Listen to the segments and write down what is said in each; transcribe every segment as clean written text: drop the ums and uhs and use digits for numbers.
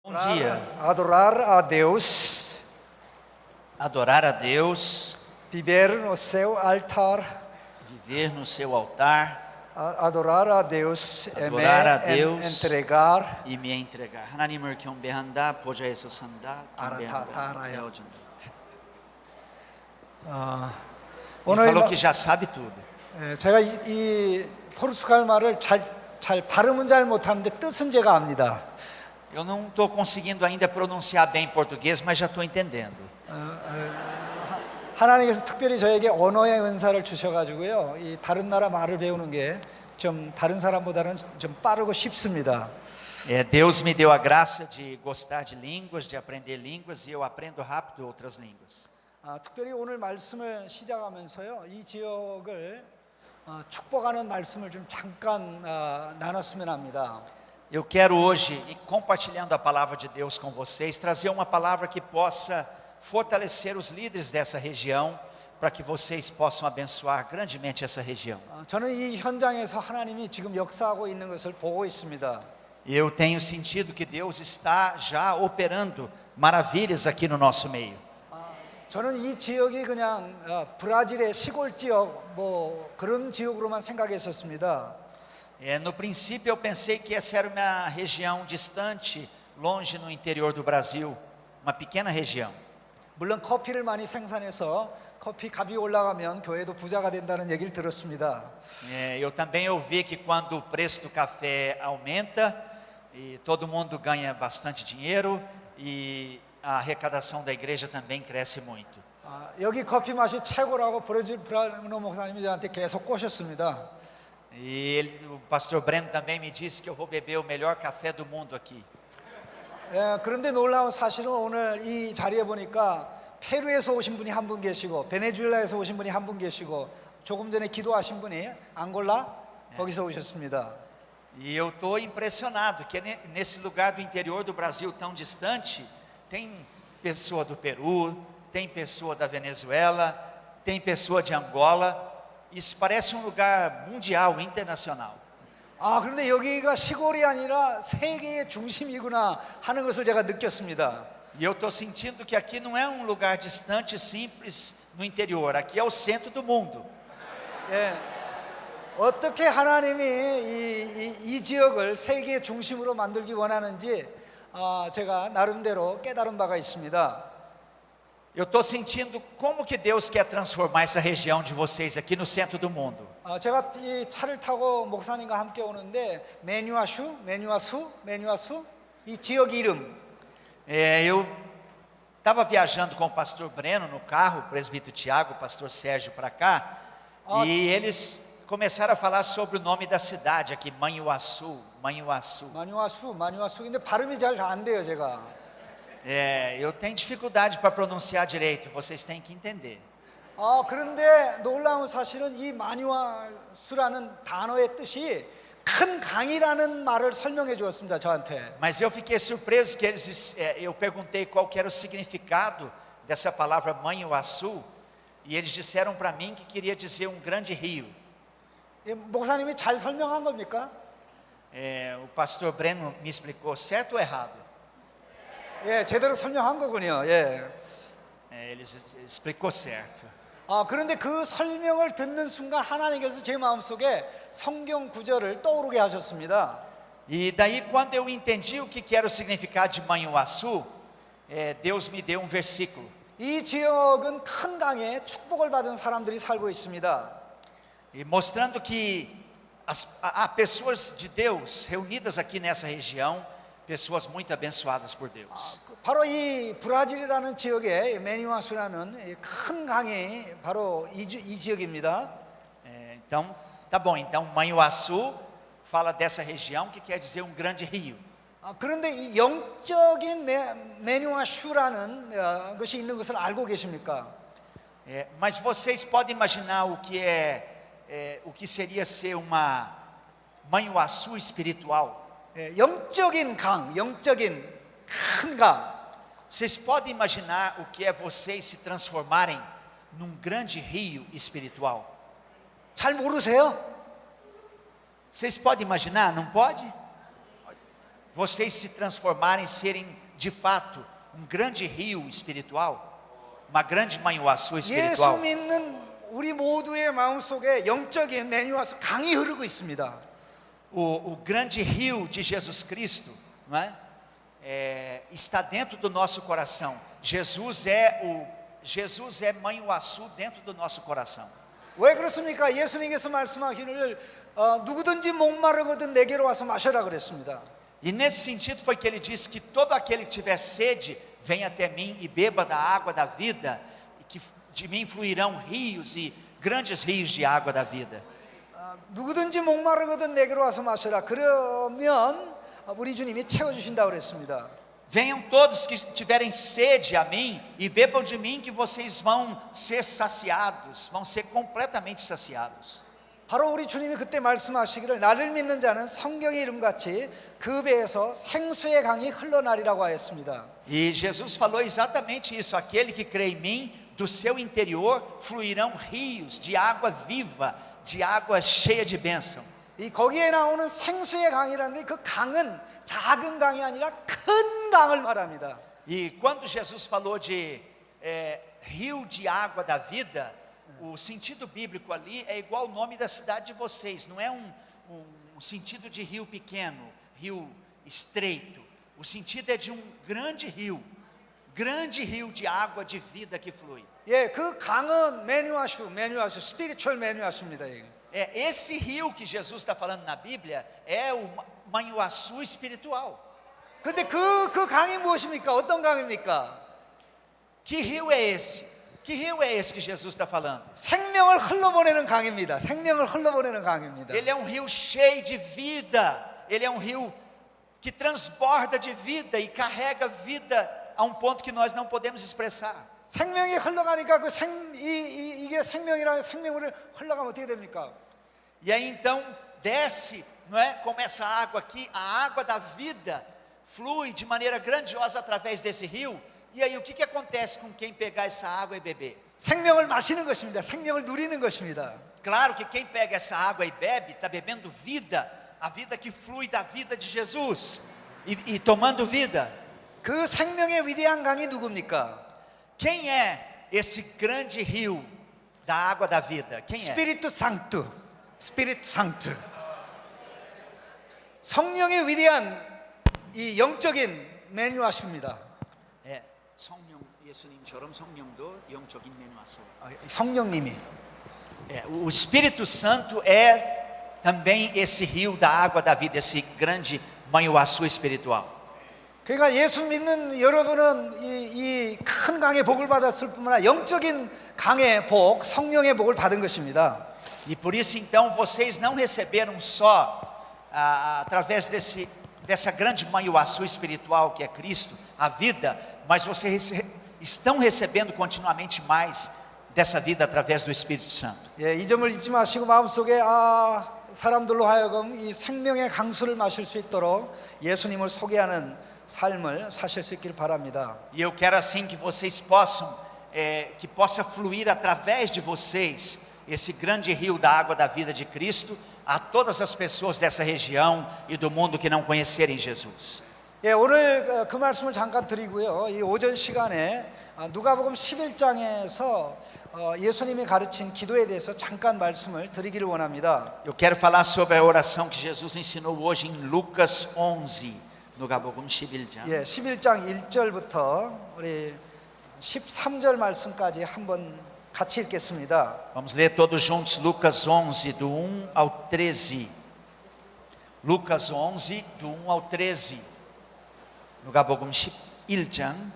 Bom dia. Adorar a Deus, Adorar a Deus, viver no seu altar, viver no seu altar adorar a Deus, Adorar a Deus. entregar. e me entregar. 하나님을 경배한다, 보좌에서 산다, 경배한다. 알아요. 배워준다. Ele 오늘 falou que já sabe tudo. 제가 이 포르투갈 말을 잘 발음은 잘 못하는데 뜻은 제가 압니다. Eu não estou conseguindo ainda pronunciar bem português, mas já estou entendendo. 하나님께서 특별히 저에게 언어의 은사를 주셔가지고요, 이 다른 나라 말을 배우는 게 좀 다른 사람보다는 좀 빠르고 쉽습니다. Deus me deu a graça de gostar de línguas, de aprender línguas, e eu aprendo rápido outras línguas. 특별히 오늘 말씀을 시작하면서요, 이 지역을 축복하는 말씀을 좀 잠깐 나눴으면 합니다. Eu quero hoje, compartilhando a palavra de Deus com vocês, trazer uma palavra que possa fortalecer os líderes dessa região, para que vocês possam abençoar grandemente essa região. 저는 이 현장에서 하나님이 지금 역사하고 있는 것을 보고 있습니다. Eu tenho sentido que Deus está já operando maravilhas aqui no nosso meio. 저는 이 지역이 그냥 브라질의 시골 지역 뭐 그런 지역으로만 생각했었습니다. No princípio eu pensei que essa era uma região distante, longe no interior do Brasil, uma pequena região. 물론 커피를 많이 생산해서 커피 값이 올라가면 교회도 부자가 된다는 얘기를 들었습니다. Eu também ouvi que quando o preço do café aumenta, e todo mundo ganha bastante dinheiro, e a arrecadação da igreja também cresce muito. 여기 커피 맛이 최고라고 브라질 목사님이 저한테 계속 꼬셨습니다. O pastor Breno também me disse que eu vou beber o melhor café do mundo aqui. 그런데 놀라운 사실은 오늘 이 자리에 보니까 페루에서 오신 분이 한 분 계시고 베네수엘라에서 오신 분이 한 분 계시고 조금 전에 기도하신 분이 앙골라 거기서 오셨습니다. E eu estou impressionado que nesse lugar do interior do Brasil tão distante, tem pessoa do Peru, tem pessoa da Venezuela, tem pessoa de Angola. Isso parece um lugar mundial, internacional. 그런데 여기가 시골이 아니라 세계의 중심이구나 하는 것을 제가 느꼈습니다. E eu estou sentindo que aqui não é um lugar distante, simples, no interior. Aqui é o centro do mundo. 어떻게 하나님이 이 지역을 세계의 중심으로 만들기 원하는지 제가 나름대로 깨달은 바가 있습니다. Eu estou sentindo como que Deus quer transformar essa região de vocês aqui no centro do mundo. 제가 이 차를 타고 목사님과 함께 오는데 메뉴아수 이 지역 이름. Eu estava viajando com o pastor Breno no carro, o presbítero Tiago, o pastor Sérgio para cá, e eles começaram a falar sobre o nome da cidade aqui, Manhuaçu. 마뉴아수. 근데 발음이 잘 안 돼요, 제가. Eu tenho dificuldade para pronunciar direito, vocês têm que entender. 그런데 놀라운 사실은 이 마뉴아수라는 단어의 뜻이 큰 강이라는 말을 설명해 주었습니다, 저한테. Mas eu fiquei surpreso que eu perguntei qual que era o significado dessa palavra Manhuaçu, e eles disseram para mim que queria dizer um grande rio. 목사님이 잘 설명한 겁니까? O pastor Breno me explicou certo ou errado? 제대로 설명한 거군요. Ele explicou certo. 그런데 그 설명을 듣는 순간 하나님께서 제 마음속에 성경 구절을 떠오르게 하셨습니다. E daí quando eu entendi o que era o significado de Manhuaçu, Deus me deu um versículo. 이 지역은 큰 강에 축복을 받은 사람들이 살고 있습니다. E mostrando que há pessoas de Deus reunidas aqui nessa região, pessoas muito abençoadas por Deus. 바로 이 브라질이라는 지역에 메뉴아수라는 큰 강이 바로 이 지역입니다. Então, tá bom. Então, Manhuaçu fala dessa região que quer dizer um grande rio. 그런데 이 영적인 메뉴아수라는 것이 있는 것을 알고 계십니까? Mas vocês podem imaginar o que seria ser uma Manhuaçu espiritual? 영적인 강, 영적인 큰 강. Vocês podem imaginar o que é vocês se transformarem num grande rio espiritual? 잘 모르세요? Vocês podem imaginar? Não pode? vocês se transformarem, serem de fato um grande rio espiritual, uma grande manhuaçu 예수 espiritual. 믿는 우리 modu의 마음속에 영적인 매뉴아스 강이 흐르고 있습니다. O grande rio de Jesus Cristo, não é? Está dentro do nosso coração. Jesus é manhuaçu dentro do nosso coração. 왜 그렇습니까? 예수님께서 말씀하기를 누구든지 목마르거든 내게로 와서 마셔라 그랬습니다. E nesse sentido foi que ele disse que todo aquele que tiver sede, venha até mim e beba da água da vida, e que de mim fluirão rios e grandes rios de água da vida. 누구든지 목마르거든 내게로 와서 마셔라. 그러면 우리 주님이 채워주신다고 그랬습니다. Venham todos que tiverem sede a mim e bebam de mim, que vocês vão ser saciados, vão ser completamente saciados. 바로 우리 주님이 그때 말씀하시기를 나를 믿는 자는 성경의 이름같이 그 배에서 생수의 강이 흘러나리라고 하였습니다. E Jesus falou exatamente isso: aquele que crê em mim, do seu interior fluirão rios de água viva, de água cheia de bênção. 이 거기에 나오는 생수의 강이라는데 그 강은 작은 강이 아니라 큰 강을 말합니다. E quando Jesus falou de rio de água da vida, o sentido bíblico ali é igual ao nome da cidade de vocês. Não é um sentido de rio pequeno, rio estreito. O sentido é de um grande rio de água de vida que flui. 예, 그 강은 매뉴아슈, 스피리추얼 매뉴아슈입니다. Esse rio que Jesus está falando na Bíblia é o manhuaçu espiritual. 근데 그 강이 무엇입니까? 어떤 강입니까? Que rio é esse? Que rio é esse que Jesus está falando? 생명을 흘러보내는 강입니다. 생명을 흘러보내는 강입니다. Ele é um rio cheio de vida. Ele é um rio que transborda de vida e carrega vida a um ponto que nós não podemos expressar. 생명이 흘러가니까 이게 생명이라는 생명을 흘러가면 어떻게 됩니까? E aí então desce, não é? Como essa água aqui, a água da vida flui de maneira grandiosa através desse rio. E aí o que acontece com quem pegar essa água e beber? 생명을 마시는 것입니다. 생명을 누리는 것입니다. Claro que quem pega essa água e bebe está bebendo vida, a vida que flui da vida de Jesus e tomando vida. 그 생명의 위대한 강이 누굽니까? Quem é esse grande rio da água da vida? Quem é? 스피리투 상투. 성령의 위대한 이 영적인 매뉴아슈입니다. 성령, 예수님처럼 성령도 영적인 매뉴아슈. 성령님이. O Espírito Santo é também esse rio da água da vida, esse grande manhuaçu espiritual. 그러니까 예수 믿는 여러분은 이 큰 강의 복을 받았을 뿐만 아니라 영적인 강의 복, 성령의 복을 받은 것입니다. E por isso então vocês não receberam só através dessa grande manhuaçu espiritual que é Cristo, a vida, mas vocês estão recebendo continuamente mais dessa vida através do Espírito Santo. 예, 이 점을 잊지 마시고 마음속에 사람들로 하여금 이 생명의 강수를 마실 수 있도록 예수님을 소개하는 삶을 사실 수 있기를 바랍니다. E eu quero assim que vocês possam, que possa fluir através de vocês esse grande rio da água da vida de Cristo a todas as pessoas dessa região e do mundo que não conhecerem Jesus. 예, 오늘 그 말씀을 잠깐 드리고요. 이 오전 시간에 누가복음 11장에서 예수님이 가르친 기도에 대해서 잠깐 말씀을 드리기를 원합니다. Eu quero falar sobre a oração que Jesus ensinou hoje em Lucas 11, 누가복음 11장. 예, 11장 1절부터 우리 13절 말씀까지 한번 같이 읽겠습니다. Vamos ler todos juntos Lucas 11 do 1 ao 13. Lucas 11 do 1 ao 13. 누가복음 11장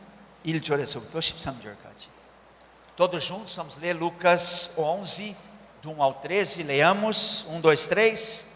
1절에서부터 13절까지. Todos juntos vamos ler Lucas 11 do 1 ao 13. Leamos 1, 2, 3.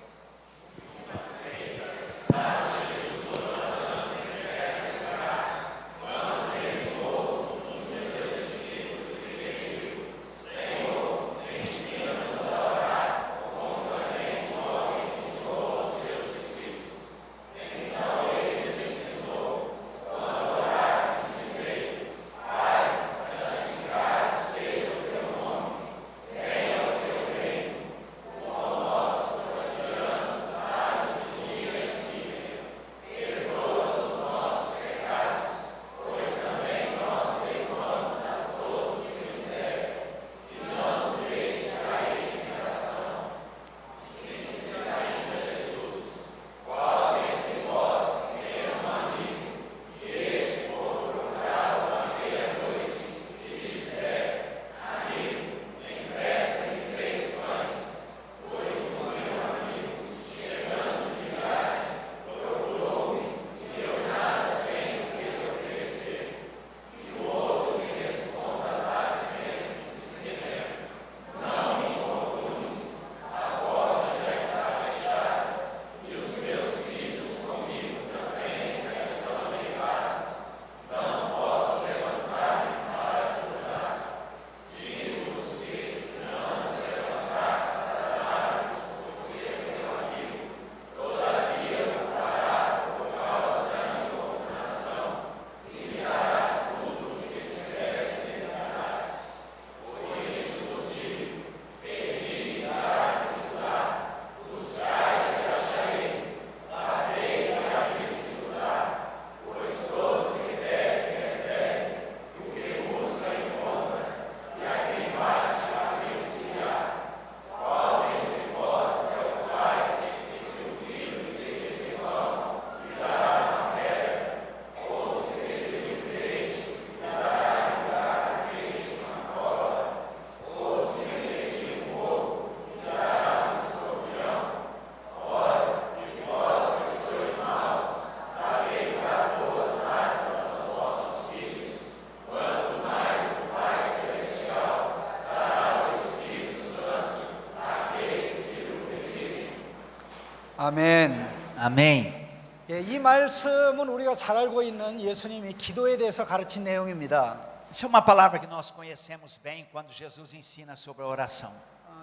아멘. Amém. 예, 이 말씀은 우리가 잘 알고 있는 예수님이 기도에 대해서 가르친 내용입니다. Isso é uma palavra que nós conhecemos bem quando Jesus ensina sobre a oração.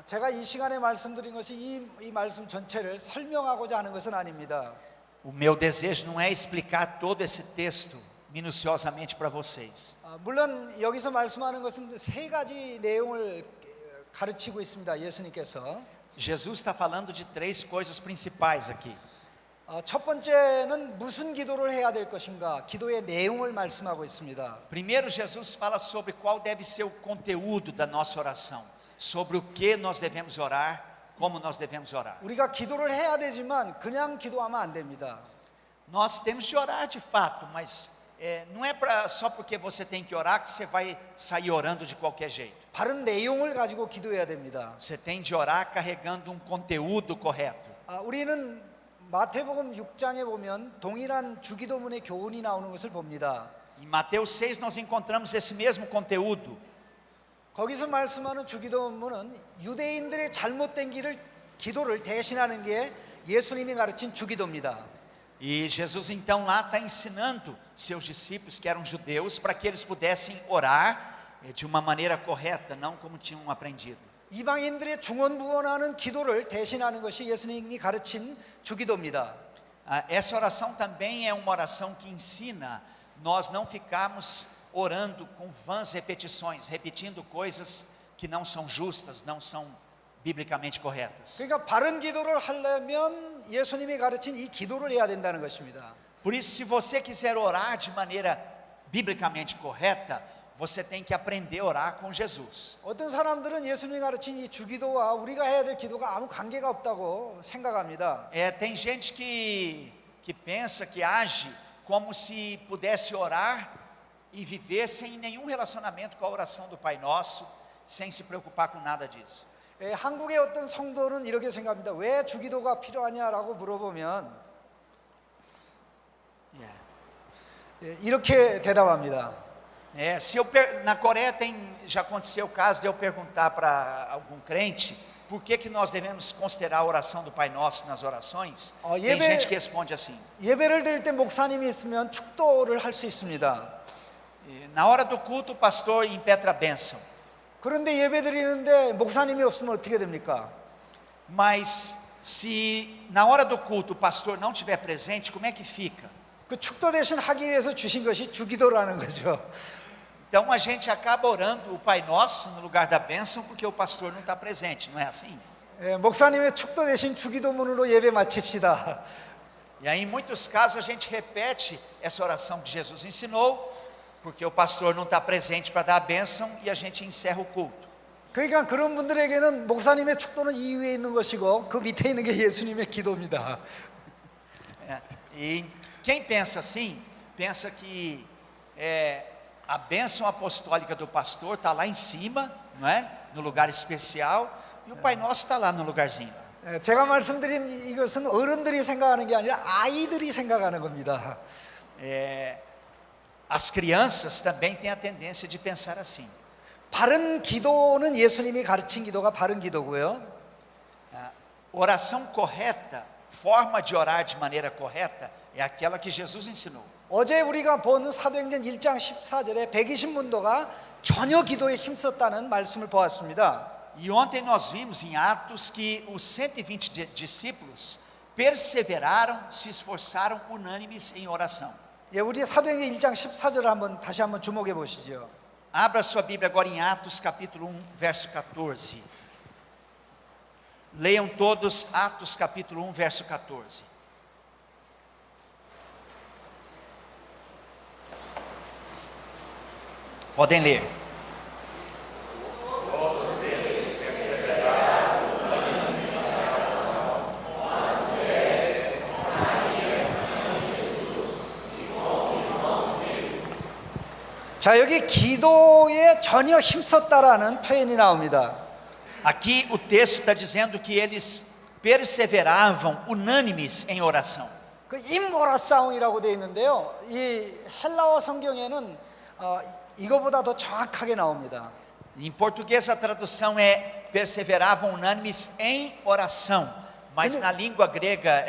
제가 이 시간에 말씀드린 것이 이 말씀 전체를 설명하고자 하는 것은 아닙니다. O meu desejo não é explicar todo esse texto minuciosamente para vocês. 물론 여기서 말씀하는 것은 세 가지 내용을 가르치고 있습니다. 예수님께서. Jesus está falando de três coisas principais aqui. 첫 번째는 무슨 기도를 해야 될 것인가? 기도의 내용을 말씀하고 있습니다. Primeiro, Jesus fala sobre qual deve ser o conteúdo da nossa oração, sobre o que nós devemos orar, como nós devemos orar. 우리가 기도를 해야 되지만 그냥 기도하면 안 됩니다. Nós temos de orar de fato, mas não é só porque você tem que orar que você vai sair orando de qualquer jeito. 바른 내용을 가지고 기도해야 됩니다. Você tem de orar carregando um conteúdo correto. 우리는 마태복음 6장에 보면 동일한 주기도문의 교훈이 나오는 것을 봅니다. Em Mateus 6 nós encontramos esse mesmo conteúdo. 거기서 말씀하는 주기도문은 유대인들의 잘못된 기도를 대신하는 게 예수님이 가르친 주기도입니다. E Jesus então lá está ensinando seus discípulos que eram judeus para que eles pudessem orar de uma maneira correta, não como tinham aprendido. 이방인들의 중언부언하는 기도를 대신하는 것이 예수님이 가르친 주기도입니다. Essa oração também é uma oração que ensina nós não ficarmos orando com vãs repetições, repetindo coisas que não são justas, não são biblicamente corretas. 그러니까 바른 기도를 하려면 예수님이 가르친 이 기도를 해야 된다는 것입니다. Por isso, se você quiser orar de maneira biblicamente correta, você tem que aprender a orar com Jesus. 어떤 사람들은 예수님이 가르친 이 주기도와 우리가 해야 될 기도가 아무 관계가 없다고 생각합니다. Tem gente que pensa, que age como se pudesse orar e viver sem nenhum relacionamento com a oração do Pai Nosso, sem se preocupar com nada disso. 한국의 어떤 성도는 이렇게 생각합니다. 왜 주기도가 필요하냐라고 물어보면 이렇게 대답합니다. Na Coreia já aconteceu o caso de eu perguntar para algum crente por que nós devemos considerar a oração do Pai Nosso nas orações. Tem gente que responde assim. 예배를 드릴 때 목사님이 있으면 축도를 할 수 있습니다. Na hora do culto, o pastor impetra a bênção. 그런데 예배 드리는데 목사님이 없으면 어떻게 됩니까? Mas se na hora do culto o pastor não estiver presente, como é que fica? 그 축도 대신 하기 위해서 주신 것이 주기도라는 거죠. Então a gente acaba orando o Pai Nosso no lugar da bênção porque o pastor não está presente, não é assim? 목사님의 축도 대신 주기도문으로 예배 마칩시다. E aí em muitos casos a gente repete essa oração que Jesus ensinou, porque o pastor não está presente para dar a bênção e a gente encerra o culto. 그러니까 그런 분들에게는 목사님의 축도는 이 위에 있는 것이고 그 밑에 있는 게 예수님의 기도입니다. E quem pensa assim, pensa que a bênção apostólica do pastor está lá em cima, não é? No lugar especial, e o Pai Nosso está lá no lugarzinho. 제가 말씀드린 이것은 어른들이 생각하는 게 아니라 아이들이 생각하는 겁니다. As crianças também têm a tendência de pensar assim. 바른 기도는 예수님이 가르친 기도가 바른 기도고요. Oração correta, forma de orar de maneira correta, é aquela que Jesus ensinou. 어제 우리가 본 사도행전 1장 14절에 120문도가 전혀 기도에 힘썼다는 말씀을 보았습니다. E ontem nós vimos em Atos que os 120 discípulos perseveraram, se esforçaram unânimes em oração. 우리 사도행전 1장 14절 다시 한번 주목해 보시죠. Abra sua Bíblia agora em Atos capítulo 1, verso 14. Leiam todos Atos capítulo 1, verso 14. Podem ler. 자, 여기 기도에 전혀 힘썼다라는 표현이 나옵니다. Aqui o texto está dizendo que eles perseveravam unânimes em oração. 그 임오라사움이라고 되어 있는데요. 이 헬라어 성경에는 이거보다 더 정확하게 나옵니다. Em português a tradução é perseveravam unânimes em oração, Mas na língua grega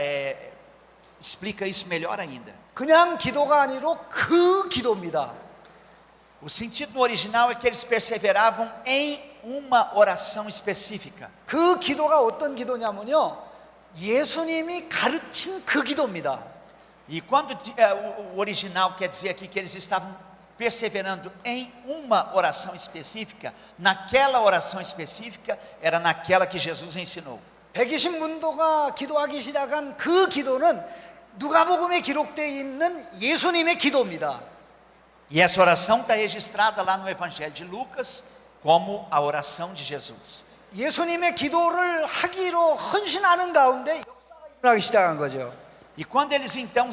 explica isso melhor ainda. 그냥 기도가 아니로 그 기도입니다. O sentido no original é que eles perseveravam em uma oração específica. 그 기도가 어떤 기도냐면요, 예수님이 가르친 그 기도입니다. E quando o original quer dizer aqui que eles estavam perseverando em uma oração específica, naquela oração específica era naquela que Jesus ensinou. 120문도가 기도하기 시작한 그 기도는 누가복음에 기록되어 있는 예수님의 기도입니다. E essa oração está registrada lá no Evangelho de Lucas como a oração de Jesus. 예수님의 기도를 하기로 헌신하는 가운데 역사가 일어나기 시작한 거죠. E quando eles então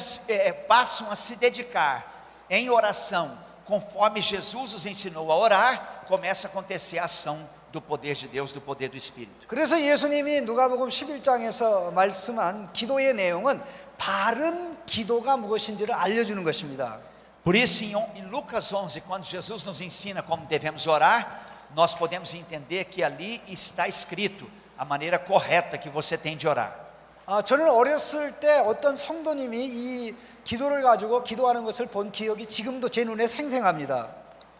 passam a se dedicar em oração, conforme Jesus os ensinou a orar, começa a acontecer a ação do poder de Deus, do poder do Espírito. 그래서 예수님이 누가복음 11장에서 말씀한 기도의 내용은 바른 기도가 무엇인지를 알려주는 것입니다. Por isso, em Lucas 11, quando Jesus nos ensina como devemos orar, nós podemos entender que ali está escrito a maneira correta que você tem de orar. 저는 어렸을 때 어떤 성도님이 이 기도를 가지고 기도하는 것을 본 기억이 지금도 제 눈에 생생합니다.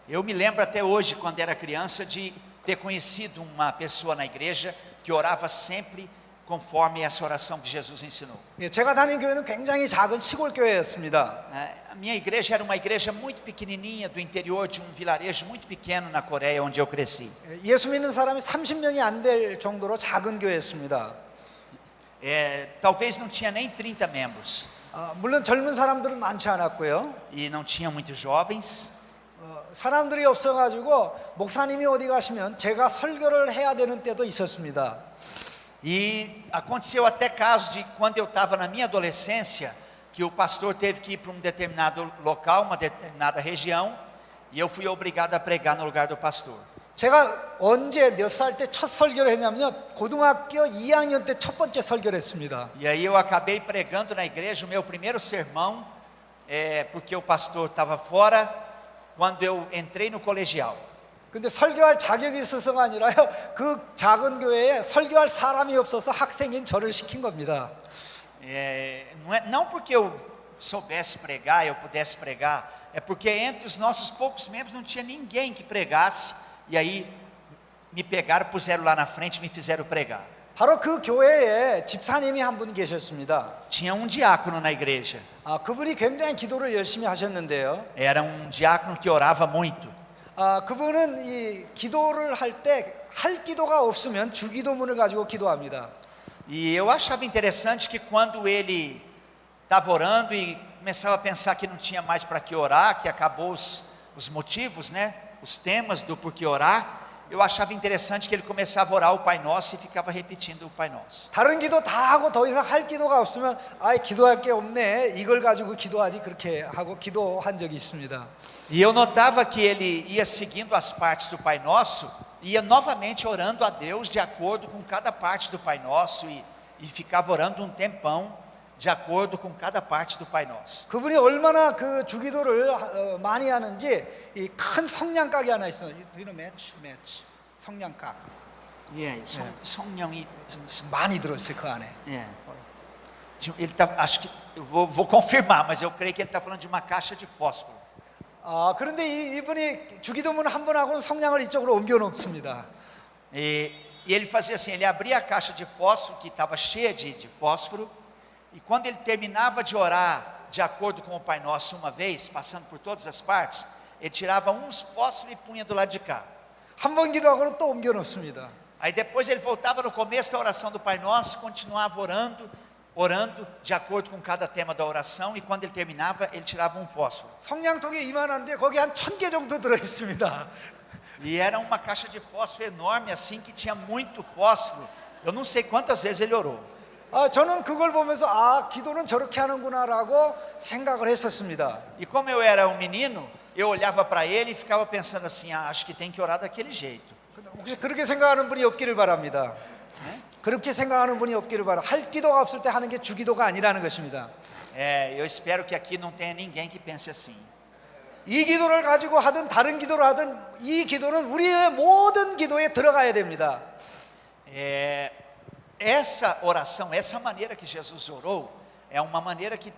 Eu me lembro até hoje, quando era criança, de ter conhecido uma pessoa na igreja que orava sempre conforme essa oração que Jesus ensinou. 제가 다닌 교회는 굉장히 작은 시골 교회였습니다. A minha igreja era uma igreja muito pequenininha, do interior de um vilarejo muito pequeno na Coreia, onde eu cresci. 예수 믿는 사람이 30명이 안 될 정도로 작은 교회였습니다. Talvez não tinha nem 30 membros. 물론 젊은 사람들은 많지 않았고요. E não tinha muitos jovens. 사람들이 없어가지고 목사님이 어디 가시면 제가 설교를 해야 되는 때도 있었습니다. E aconteceu até caso de quando eu estava na minha adolescência, que o pastor teve que ir para um determinado local, uma determinada região, e eu fui obrigado a pregar no lugar do pastor. 제가 언제 몇 살 때 첫 설교를 했냐면요, 고등학교 2학년 때 첫 번째 설교를 했습니다. E aí eu acabei pregando na igreja o meu primeiro sermão, porque o pastor estava fora, quando eu entrei no colegial. 근데 설교할 자격이 있어서가 아니라요, 그 작은 교회에 설교할 사람이 없어서 학생인 저를 시킨 겁니다. Não porque eu soubesse pregar, eu pudesse pregar, é porque entre os nossos poucos membros não tinha ninguém que pregasse, e aí me pegaram, puseram lá na frente e me fizeram pregar. 바로 그 교회에 집사님이 한 분 계셨습니다. Tinha um diácono na igreja. 그분이 굉장히 기도를 열심히 하셨는데요. Era um diácono que orava muito. 그분은 이 기도를 할 때 할 기도가 없으면 주기도문을 가지고 기도합니다. E eu achava interessante que quando ele estava orando e começava a pensar que não tinha mais para que orar, que acabou os motivos, né, os temas do porquê orar, eu achava interessante que ele começava a orar o Pai Nosso e ficava repetindo o Pai Nosso. 다른 기도 다 하고 더 이상 할 기도가 없으면 기도할 게 없네, 이걸 가지고 기도하지, 그렇게 하고 기도한 적이 있습니다. E eu notava que ele ia seguindo as partes do Pai Nosso, ia novamente orando a Deus de acordo com cada parte do Pai Nosso e ficava orando um tempão de acordo com cada parte do Pai Nosso. 그분이 얼마나 그 주기도를 많이 하는지 이 큰 성냥각이 하나 있어요. You know match 성냥각. 성령이 많이 들었어요 그 안에. Ele tá, acho que eu vou confirmar, mas eu creio que ele está falando de uma caixa de fósforo. 그런데 이분이 주기도문 한 번 하고는 성냥을 이쪽으로 옮겨 놓습니다. E ele fazia assim, ele abria a caixa de fósforo que estava cheia de fósforo, e quando ele terminava de orar de acordo com o Pai Nosso uma vez, passando por todas as partes, ele tirava uns fósforos e punha do lado de cá. 한 번 기도하고는 또 옮겨 놓습니다. Aí depois ele voltava no começo da oração do Pai Nosso, continuava orando de acordo com cada tema da oração, e quando ele terminava, ele tirava um fósforo. 성냥통이 이만한데 거기 한 1000개 정도 들어 있습니다. E era uma caixa de fósforo enorme assim, que tinha muito fósforo. Eu não sei quantas vezes ele orou. 저는 그걸 보면서 기도는 저렇게 하는구나라고 생각을 했었습니다. E como eu era um menino, eu olhava para ele e ficava pensando assim, acho que tem que orar daquele jeito. 혹시 그렇게 생각하는 분이 없기를 바랍니다. 그렇게 생각하는 분이 없기를 바랍니다. 할 기도가 없을 때 하는 게 주기도가 아니라는 것입니다. Eu espero que aqui não tenha ninguém que pense assim. 이 기도를 가지고 하든 다른 기도를 하든 이 기도는 우리의 모든 기도에 들어가야 됩니다. essa oração, essa maneira que Jesus orou, é uma maneira que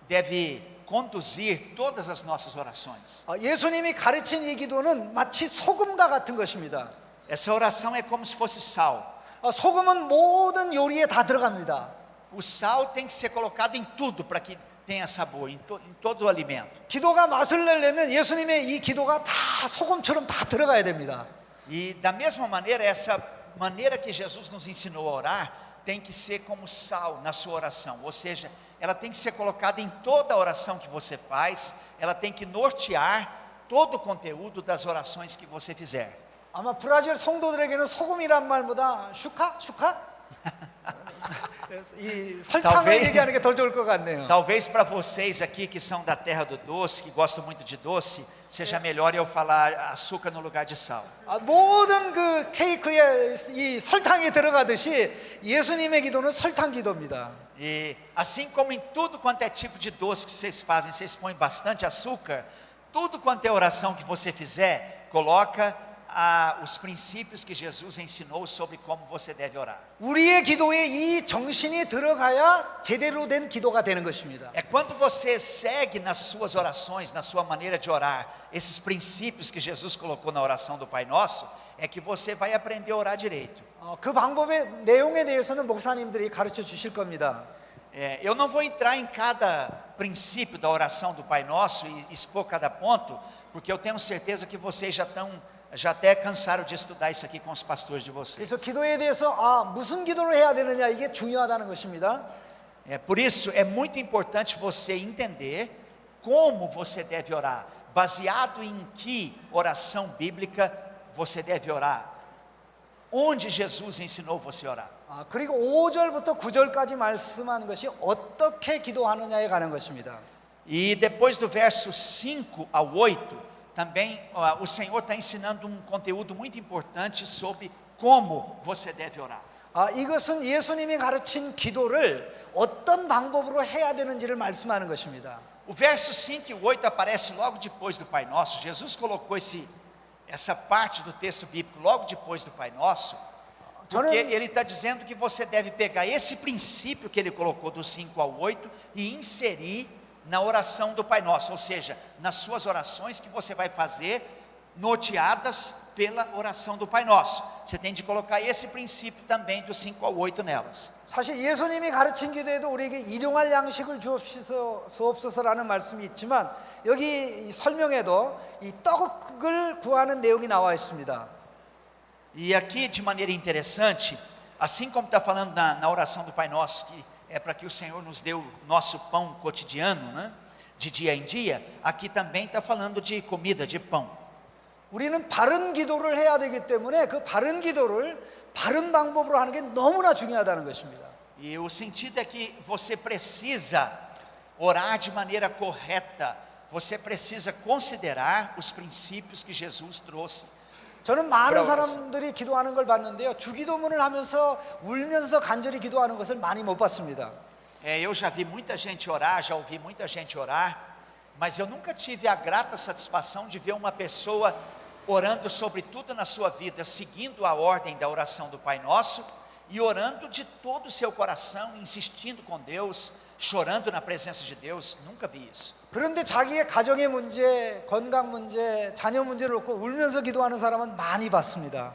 deve conduzir todas as nossas orações. 예수님이 가르친 이 기도는 마치 소금과 같은 것입니다. Essa oração é como se fosse sal. 소금은 모든 요리에 다 들어갑니다. O sal tem que ser colocado em tudo para que tenha sabor, em todo o alimento. 기도가 맛을 내려면 예수님의 이 기도가 다 소금처럼 다 들어가야 됩니다. E da mesma maneira, essa maneira que Jesus nos ensinou a orar, tem que ser como sal na sua oração. Ou seja, ela tem que ser colocada em toda a oração que você faz, ela tem que nortear todo o conteúdo das orações que você fizer. 아마 브라질 성도들에게는 소금이란 말보다 슈카? 이 설탕을 얘기하는 게 더 좋을 것 같네요. Talvez para vocês aqui que são da terra do doce, que gostam muito de doce, seja melhor eu falar açúcar no lugar de sal. 모든 그 케이크에 이 설탕이 들어가듯이 예수님의 기도는 설탕 기도입니다. E assim como em tudo quanto é tipo de doce que vocês fazem, vocês põem bastante açúcar, tudo quanto é oração que você fizer, coloca os princípios que Jesus ensinou sobre como você deve orar. 우리의 기도에 이 정신이 들어가야 제대로 된 기도가 되는 것입니다. É quando você segue nas suas orações, na sua maneira de orar, esses princípios que Jesus colocou na oração do Pai Nosso, é que você vai aprender a orar direito. 그 방법의 내용에 대해서는 목사님들이 가르쳐 주실 겁니다. Eu não vou entrar em cada princípio da oração do Pai Nosso e expor cada ponto, porque eu tenho certeza que vocês já até cansaram de estudar isso aqui com os pastores de vocês. 그래서 기도에 대해서 무슨 기도를 해야 되느냐 이게 중요하다는 것입니다. Por isso é muito importante você entender como você deve orar, baseado em que oração bíblica você deve orar, onde Jesus ensinou você a orar. 그리고 5절부터 9절까지 말씀하는 것이 어떻게 기도하느냐에 관한 것입니다. E depois do verso 5 ao 8, também o Senhor está ensinando um conteúdo muito importante sobre como você deve orar. 이것은 예수님이 가르친 기도를 어떤 방법으로 해야 되는지를 말씀하는 것입니다. O verso 5 e 8 aparece logo depois do Pai Nosso. Jesus colocou essa parte do texto bíblico logo depois do Pai Nosso, porque ele está dizendo que você deve pegar esse princípio que ele colocou do 5 ao 8 e inserir na oração do Pai Nosso, ou seja, nas suas orações que você vai fazer, norteadas pela oração do Pai Nosso. Você tem de colocar esse princípio também do 5 ao 8 nelas. 사실 예수님이 가르친 기도에도 우리에게 일용할 양식을 주옵소서라는 말씀이 있지만 여기 설명에도 이 떡을 구하는 내용이 나와 있습니다. E aqui, de maneira interessante, assim como está falando na oração do Pai Nosso, que é para que o Senhor nos dê o nosso pão cotidiano, né? De dia em dia, aqui também está falando de comida, de pão. 우리는 바른 기도를 해야 되기 때문에 그 바른 기도를 바른 방법으로 하는 게 너무나 중요하다는 것입니다. E o sentido é que você precisa orar de maneira correta, você precisa considerar os princípios que Jesus trouxe. 저는 많은 사람들이 기도하는 걸 봤는데요, 주기도문을 하면서 울면서 간절히 기도하는 것을 많이 못 봤습니다. Eu já vi muita gente orar, já ouvi muita gente orar, mas eu nunca tive a grata satisfação de ver uma pessoa orando sobre tudo na sua vida, seguindo a ordem da oração do Pai Nosso e orando de todo o seu coração, insistindo com Deus, chorando na presença de Deus. Nunca vi isso. 그런데 자기의 가정의 문제, 건강 문제, 자녀 문제를 놓고 울면서 기도하는 사람은 많이 봤습니다.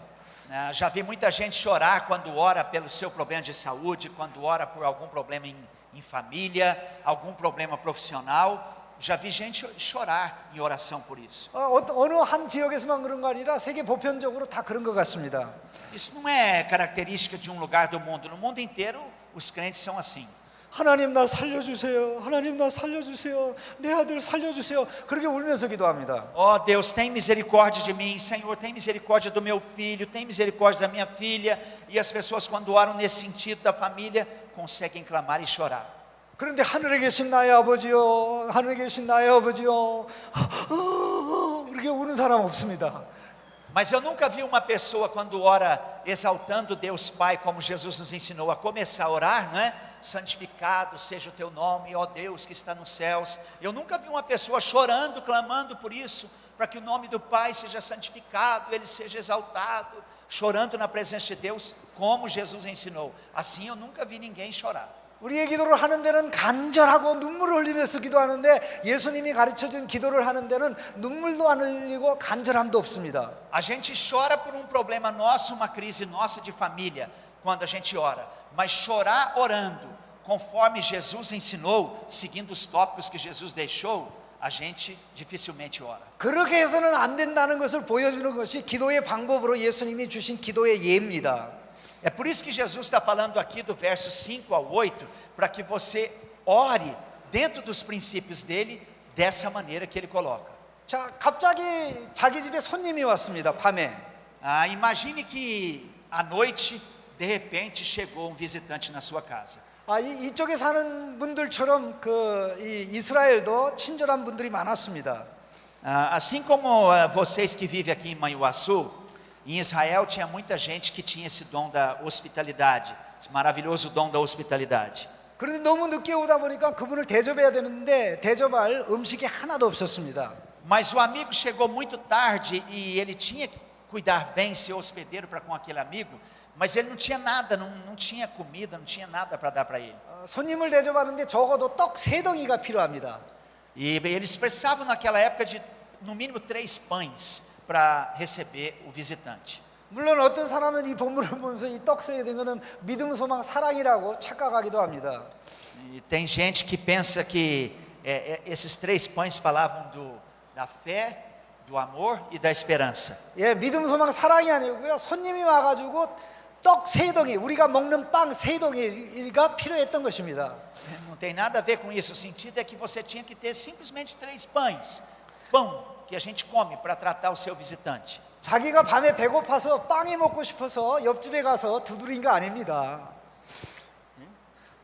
Já vi muita gente chorar quando ora pelo seu problema de saúde, quando ora por algum problema em família, algum problema profissional. Já vi gente chorar em oração por isso. 어느 한 지역에서만 그런 거 아니라 세계 보편적으로 다 그런 것 같습니다. Isso não é característica de um lugar do mundo. No mundo inteiro, os crentes são assim. 하나님 나 살려주세요. 하나님 나 살려주세요. 내 아들 살려주세요. 그렇게 울면서 기도합니다. Ó Deus, tem misericórdia de mim. Senhor, tem misericórdia do meu filho. Tem misericórdia da minha filha. E as pessoas, quando oram nesse sentido da família, conseguem clamar e chorar. 그런데 하늘에 계신 나의 아버지요, 하늘에 계신 나의 아버지요, 그렇게 우는 사람 없습니다. Mas eu nunca vi uma pessoa quando ora exaltando Deus Pai, como Jesus nos ensinou a começar a orar, não é? Santificado seja o teu nome, ó Deus que está nos céus. Eu nunca vi uma pessoa chorando, clamando por isso, para que o nome do Pai seja santificado, ele seja exaltado, chorando na presença de Deus, como Jesus ensinou. Assim eu nunca vi ninguém chorar. 우리의 기도를 하는 데는 간절하고 눈물을 흘리면서 기도하는데 예수님이 가르쳐준 기도를 하는 데는 눈물도 안 흘리고 간절함도 없습니다. A gente chora por um problema nosso, uma crise nossa de família, quando a gente ora. Mas chorar orando, conforme Jesus ensinou, seguindo os tópicos que Jesus deixou, a gente dificilmente ora. 그렇게 해서는 안 된다는 것을 보여주는 것이 기도의 방법으로 예수님이 주신 기도의 예입니다. É por isso que Jesus está falando aqui do verso 5 ao 8, para que você ore dentro dos princípios dele, dessa maneira que ele coloca. 자, 갑자기 자기 집에 손님이 왔습니다. 밤에. Imagine que à noite, de repente, chegou um visitante na sua casa. 이쪽에 사는 분들처럼 이스라엘도 친절한 분들이 많았습니다. Assim como vocês que vivem aqui em Manhuaçu, em Israel tinha muita gente que tinha esse dom da hospitalidade, esse maravilhoso dom da hospitalidade. 그런데 너무 늦게 오다 보니까 그분을 대접해야 되는데 대접할 음식이 하나도 없었습니다. Mas o amigo chegou muito tarde e ele tinha que cuidar bem, ser hospedeiro para com aquele amigo, mas ele não tinha nada, não tinha comida, não tinha nada para dar para ele. 손님을 대접하는데 적어도 떡 3덩이가 필요합니다. E eles precisavam naquela época de no mínimo 3 pães para receber o visitante. 물론 어떤 사람은 이 본문을 보면서 이 떡 3덩이는 믿음, 소망, 사랑이라고 착각하기도 합니다. E tem gente que pensa que esses 3 pães falavam da fé, do amor e da esperança. 예, 믿음, 소망, 사랑이 아니고요. 손님이 와가지고 떡 3덩이, 우리가 먹는 빵 3덩이가 필요했던 것입니다. Não tem nada a ver com isso. O sentido é que você tinha que ter simplesmente 3 pães, pão que a gente come para tratar o seu visitante. 자기가 밤에 배고파서 빵이 먹고 싶어서 옆집에 가서 두드린 거 아닙니다.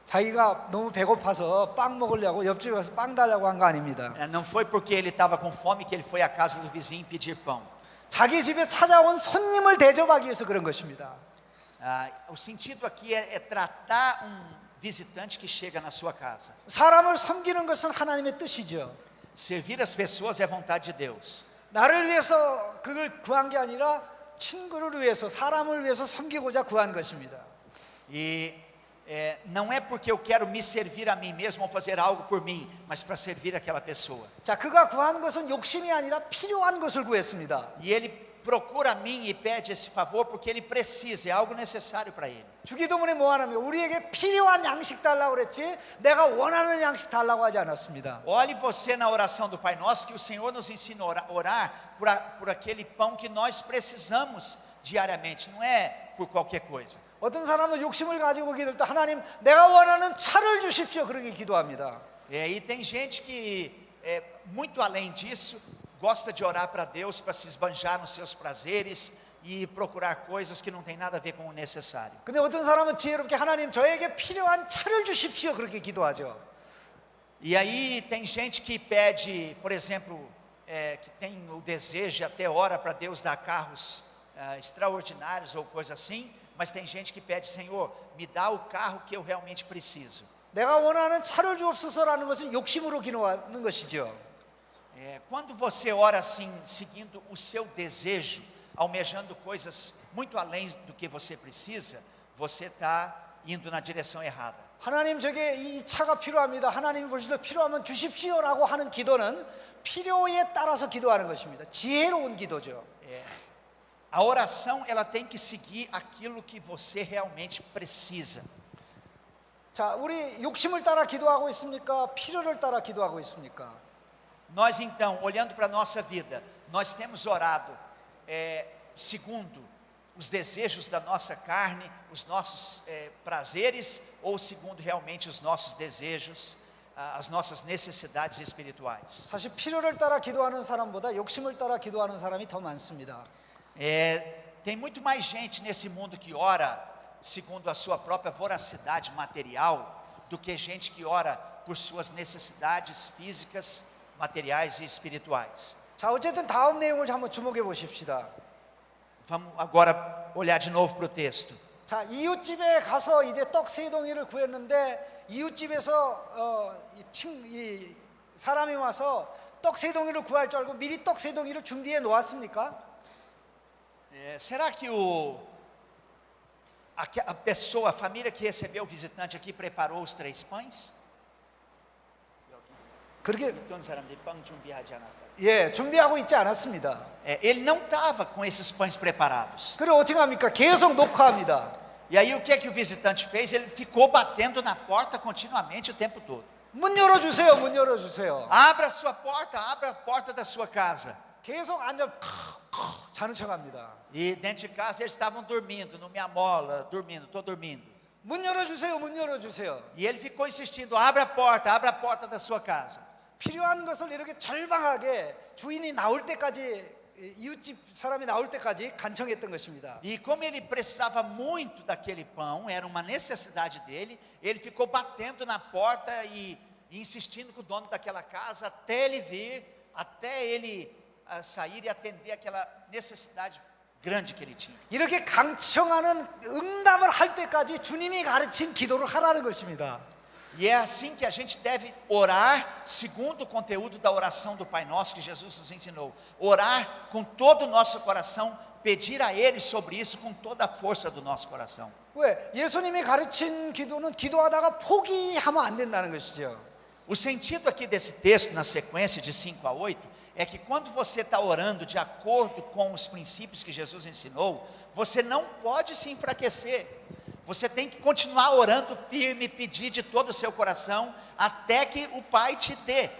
자기가 너무 배고파서 빵 먹으려고 옆집에 가서 빵 달라고 한 거 아닙니다. Não foi porque ele estava com fome que ele foi à casa do vizinho pedir pão. 자기 집에 찾아온 손님을 대접하기 위해서 그런 것입니다. O sentido aqui é tratar visitante que chega na sua casa. 사람을 섬기는 것은 하나님의 뜻이죠. Servir as pessoas é vontade de Deus. 나를 위해서 그걸 구한 게 아니라 친구를 위해서, 사람을 위해서 섬기고자 구한 것입니다. E não é porque eu quero me servir a mim mesmo ou fazer algo por mim, mas para servir aquela pessoa. 자, 그가 구한 것은 욕심이 아니라 필요한 것을 구했습니다. E ele procura a mim e pede esse favor porque ele precisa, é algo necessário para ele. 주기도문에 뭐 하냐면 우리에게 필요한 양식 달라고 그랬지 내가 원하는 양식 달라고 하지 않았습니다. Olhe você na oração do Pai Nosso que o Senhor nos ensina a orar por aquele pão que nós precisamos diariamente, não é por qualquer coisa. 어떤 사람은 욕심을 가지고 기도할 때 하나님 내가 원하는 차를 주십시오 그렇게 기도합니다. E tem gente que muito além disso gosta de orar para Deus para se esbanjar nos seus prazeres e procurar coisas que não tem nada a ver com o necessário. 근데 어떤 사람은 지혜롭게 하나님 저에게 필요한 차를 주십시오 그렇게 기도하죠. E aí tem gente que pede, por exemplo, que tem o desejo, até ora para Deus dar carros extraordinários ou coisa assim, mas tem gente que pede, Senhor, me dá o carro que eu realmente preciso. 내가 원하는 차를 주옵소서라는 것은 욕심으로 기도하는 것이죠. Quando você ora assim, seguindo o seu desejo, almejando coisas muito além do que você precisa, você está indo na direção errada. 하나님 저게 이 차가 필요합니다. 하나님이 보시기에 필요하면 주십시오라고 하는 기도는 필요에 따라서 기도하는 것입니다. 지혜로운 기도죠. A oração ela tem que seguir aquilo que você realmente precisa. 자, 우리 욕심을 따라 기도하고 있습니까? 필요를 따라 기도하고 있습니까? Nós então, olhando para a nossa vida, nós temos orado segundo os desejos da nossa carne, os nossos prazeres, ou segundo realmente os nossos desejos, as nossas necessidades espirituais. 사실 필요를 따라 기도하는 사람보다 욕심을 따라 기도하는 사람이 더 많습니다. Tem muito mais gente nesse mundo que ora segundo a sua própria voracidade material do que gente que ora por suas necessidades físicas, materiais e espirituais. 자, 어쨌든 다음 내용을 한번 주목해 보십시다. Vamos agora olhar de novo para o texto. 자, 이웃집에 가서 이제 떡 3덩이를 구했는데 이웃집에서 이 사람이 와서 떡 3덩이를 구할 줄 알고 미리 떡 3덩이를 준비해 놓았습니까? Será que a pessoa, a família que recebeu o visitante aqui preparou os 3 pães? 그렇게 어떤 사람들이 빵 준비하지 않았다. 예, 준비하고 있지 않았습니다. Ele não estava com esses pães preparados. 그리고 어떻게 합니까? 계속 녹화합니다. E aí o que o visitante fez? Ele ficou batendo na porta continuamente o tempo todo. 문 열어주세요. 문 열어주세요. Abra a sua porta, abra a porta da sua casa. 계속 앉아 자는 척합니다. E dentro de casa eles estavam dormindo, no minha mola, dormindo, estou dormindo. 문 열어주세요. 문 열어주세요. E ele ficou insistindo, abra a porta da sua casa. 필요한 것을 이렇게 절박하게 주인이 나올 때까지, 이웃집 사람이 나올 때까지 간청했던 것입니다. E como ele precisava muito daquele pão, era uma necessidade dele, ele ficou batendo na porta e insistindo com o dono daquela casa até ele vir, até ele sair e atender aquela necessidade grande que ele tinha. 이렇게 강청하는 응답을 할 때까지 주님이 가르친 기도를 하라는 것입니다. E é assim que a gente deve orar, segundo o conteúdo da oração do Pai Nosso que Jesus nos ensinou. Orar com todo o nosso coração, pedir a Ele sobre isso com toda a força do nosso coração. 왜? 예수님이 가르친 기도는 기도하다가 포기하면 안 된다는 것이죠. O sentido aqui desse texto, na sequência de 5 a 8, é que quando você está orando de acordo com os princípios que Jesus ensinou, você não pode se enfraquecer. Você tem que continuar orando firme, pedir de todo o seu coração, até que o Pai te dê.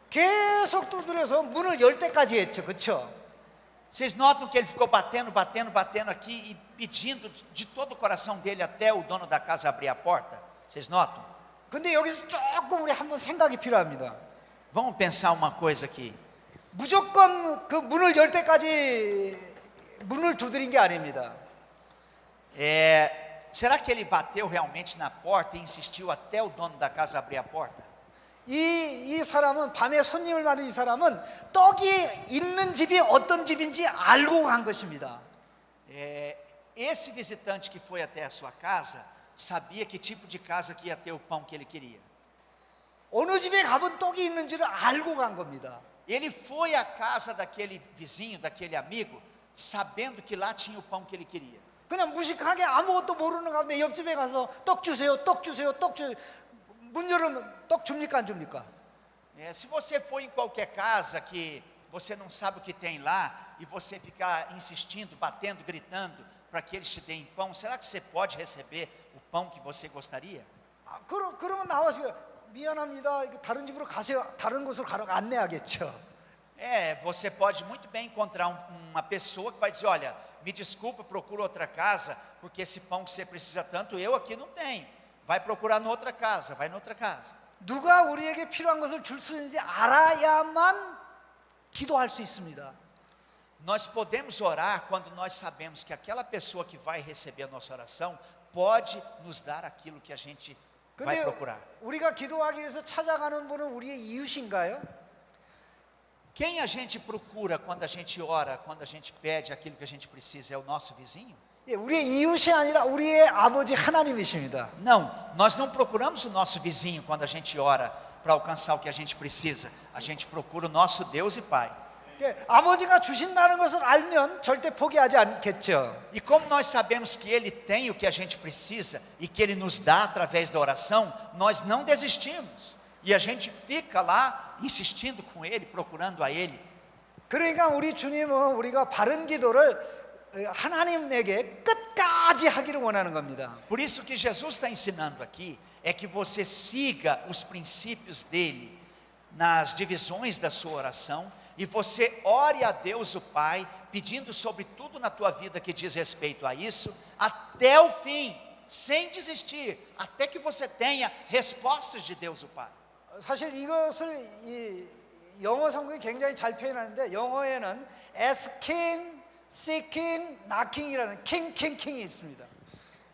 계속 두드려서 문을 열 때까지 했죠. 그렇죠? Vocês notam que ele ficou batendo aqui e pedindo de todo o coração dele até o dono da casa abrir a porta? Vocês notam? 근데 여기서 조금 우리 한번 생각이 필요합니다. Vamos pensar uma coisa aqui. 무조건 그 문을 열 때까지 문을 두드린 게 아닙니다. Será que ele bateu realmente na porta e insistiu até o dono da casa abrir a porta? 이 사람은 밤에 손님을 받은 이 사람은 떡이 있는 집이 어떤 집인지 알고 간 것입니다. Esse visitante que foi até a sua casa sabia que tipo de casa que ia ter o pão que ele queria. 어느 집에 가면 떡이 있는지를 알고 간 겁니다. Ele foi à casa daquele vizinho, daquele amigo, sabendo que lá tinha o pão que ele queria. 그냥 무식하게 아무것도 모르는 가운데 옆집에 가서 떡 주세요, 떡 주세요, 떡 주세요. 문 열으면 떡 줍니까 안 줍니까? Se você for em qualquer casa que você não sabe o que tem lá e você ficar insistindo, batendo, gritando para que eles te deem pão, será que você pode receber o pão que você gostaria? 그러면 나와서 미안합니다. 다른 집으로 가세요. 다른 곳으로 가라고 안내하겠죠. Você pode muito bem encontrar uma pessoa que vai dizer, olha, me desculpa, procura outra casa, porque esse pão que você precisa tanto, eu aqui não tenho. Vai procurar noutra casa, vai noutra casa. 누가 우리에게 필요한 것을 줄 수 있는지 알아야만 기도할 수 있습니다. Nós podemos orar quando nós sabemos que aquela pessoa que vai receber a nossa oração pode nos dar aquilo que a gente vai 근데 procurar. 우리가 기도하기 위해서 찾아가는 분은 우리의 이웃인가요? Quem a gente procura quando a gente ora, quando a gente pede aquilo que a gente precisa, é o nosso vizinho? 우리의 이웃이 아니라 우리의 아버지 하나님이십니다. Não, nós não procuramos o nosso vizinho quando a gente ora para alcançar o que a gente precisa. A gente procura o nosso Deus e Pai. 아버지가 주신다는 것을 알면 절대 포기하지 않겠죠. E como nós sabemos que Ele tem o que a gente precisa e que Ele nos dá através da oração, nós não desistimos. E a gente fica lá insistindo com Ele, procurando a Ele. 그러니까 우리 주님은 우리가 바른 기도를 하나님에게 끝까지 하기를 원하는 겁니다. Por isso que Jesus está ensinando aqui é que você siga os princípios dele nas divisões da sua oração e você ore a Deus o Pai pedindo sobre tudo na tua vida que diz respeito a isso até o fim, sem desistir, até que você tenha respostas de Deus o Pai. 사실 이것을 영어 성경이 굉장히 잘 표현하는데 영어에는 asking, seeking, knocking이라는 킹이 있습니다.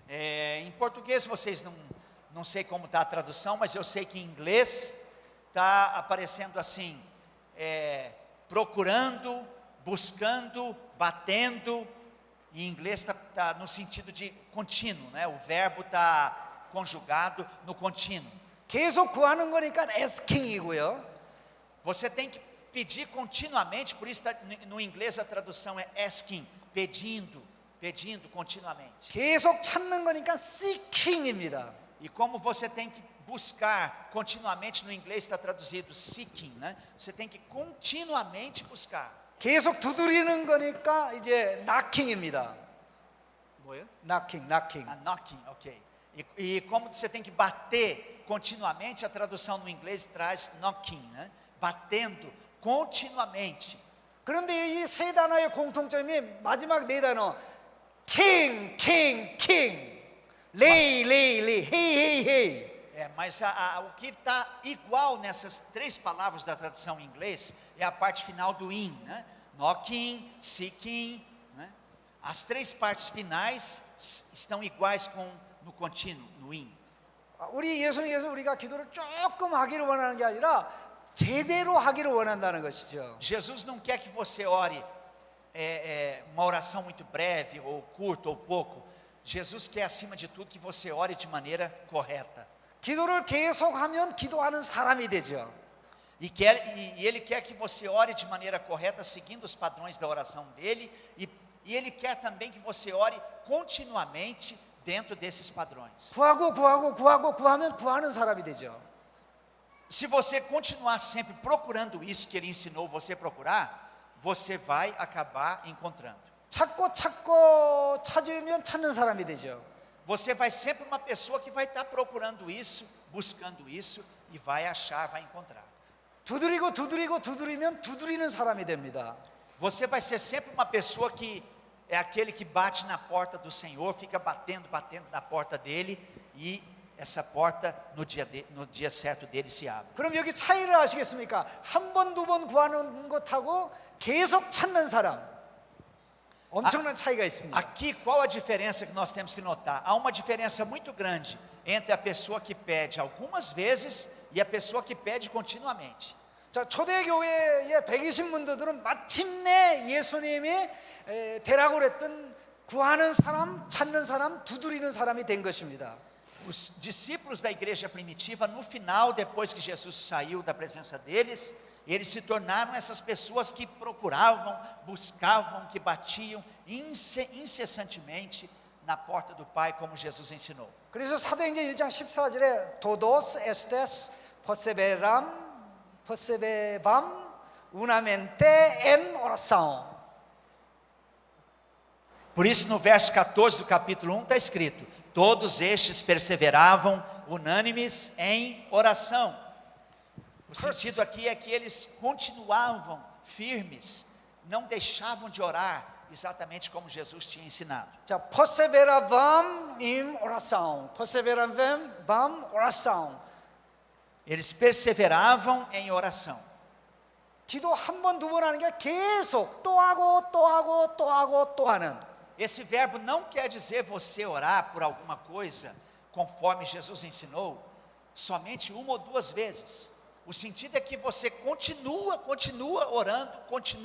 Em português vocês não sei como está a tradução, mas eu sei que em inglês está aparecendo assim, procurando, buscando, batendo. Em inglês está no sentido de contínuo, né? O verbo está conjugado no contínuo. 계속 구하는 거니까 asking이고요. Você tem que pedir continuamente, por isso no inglês a tradução é asking, pedindo, pedindo continuamente. 계속 찾는 거니까 seeking입니다. E como você tem que buscar continuamente, no inglês está traduzido seeking, né? Você tem que continuamente buscar. 계속 두드리는 거니까 이제 knocking입니다. 뭐예요? knocking. Knocking, ok. E como você tem que bater continuamente, a tradução no inglês traz knocking, né? Batendo continuamente. 그런데 이 세 단어의 공통점이 마지막 네 단어 king, lay, hey. Mas o que está igual nessas três palavras da tradução em inglês é a parte final do in, né? Knocking, seeking, né? As três partes finais estão iguais no contínuo, no in. 우리 예수님께서 우리가 기도를 조금 하기를 원하는 게 아니라 제대로 하기를 원한다는 것이죠. Jesus não quer que você ore uma oração muito breve, ou curta, ou pouco. Jesus quer, acima de tudo, que você ore de maneira correta. 기도를 계속하면 기도하는 사람이 되죠. E Ele quer que você ore de maneira correta, seguindo os padrões da oração dele. E Ele quer também que você ore continuamente dentro desses padrões. 구하면 구하는 사람이 되죠. Se você continuar sempre procurando isso que Ele ensinou você a procurar, você vai acabar encontrando. 찾으면 찾는 사람이 되죠. Você vai sempre uma pessoa que vai estar procurando isso, buscando isso, e vai achar, vai encontrar. 두드리면 두드리는 사람이 됩니다. Você vai ser sempre uma pessoa que é aquele que bate na porta do Senhor, fica batendo na porta dele, e essa porta no dia certo dele se abre. 그럼 여기 차이를 아시겠습니까? 한 번, 두 번 구하는 것하고 계속 찾는 사람. 엄청난 차이가 있습니다. Aqui, qual a diferença que nós temos que notar? Há uma diferença muito grande entre a pessoa que pede algumas vezes e a pessoa que pede continuamente. 자, 초대교회의 120문도들은 마침내 예수님이 되라고 그랬던 구하는 사람, 찾는 사람, 두드리는 사람이 된 것입니다. Os discípulos da igreja primitiva, no final, depois que Jesus saiu da presença deles, eles se tornaram essas pessoas que procuravam, buscavam, que batiam incessantemente na porta do Pai, como Jesus ensinou. 그래서 사도행전 1장 14절에 todos estes perseveram unamente en oração. Por isso, no verso 14 do capítulo 1 está escrito: todos estes perseveravam unânimes em oração. O sentido aqui é que eles continuavam firmes, não deixavam de orar, exatamente como Jesus tinha ensinado. 자, perseveravam em oração. Eles perseveravam em oração. 기도 한 번, 두 번 하는 게 계속 또 하고 하는. Esse verbo não quer dizer você orar por alguma coisa, conforme Jesus ensinou, somente uma ou duas vezes. O sentido é que você continua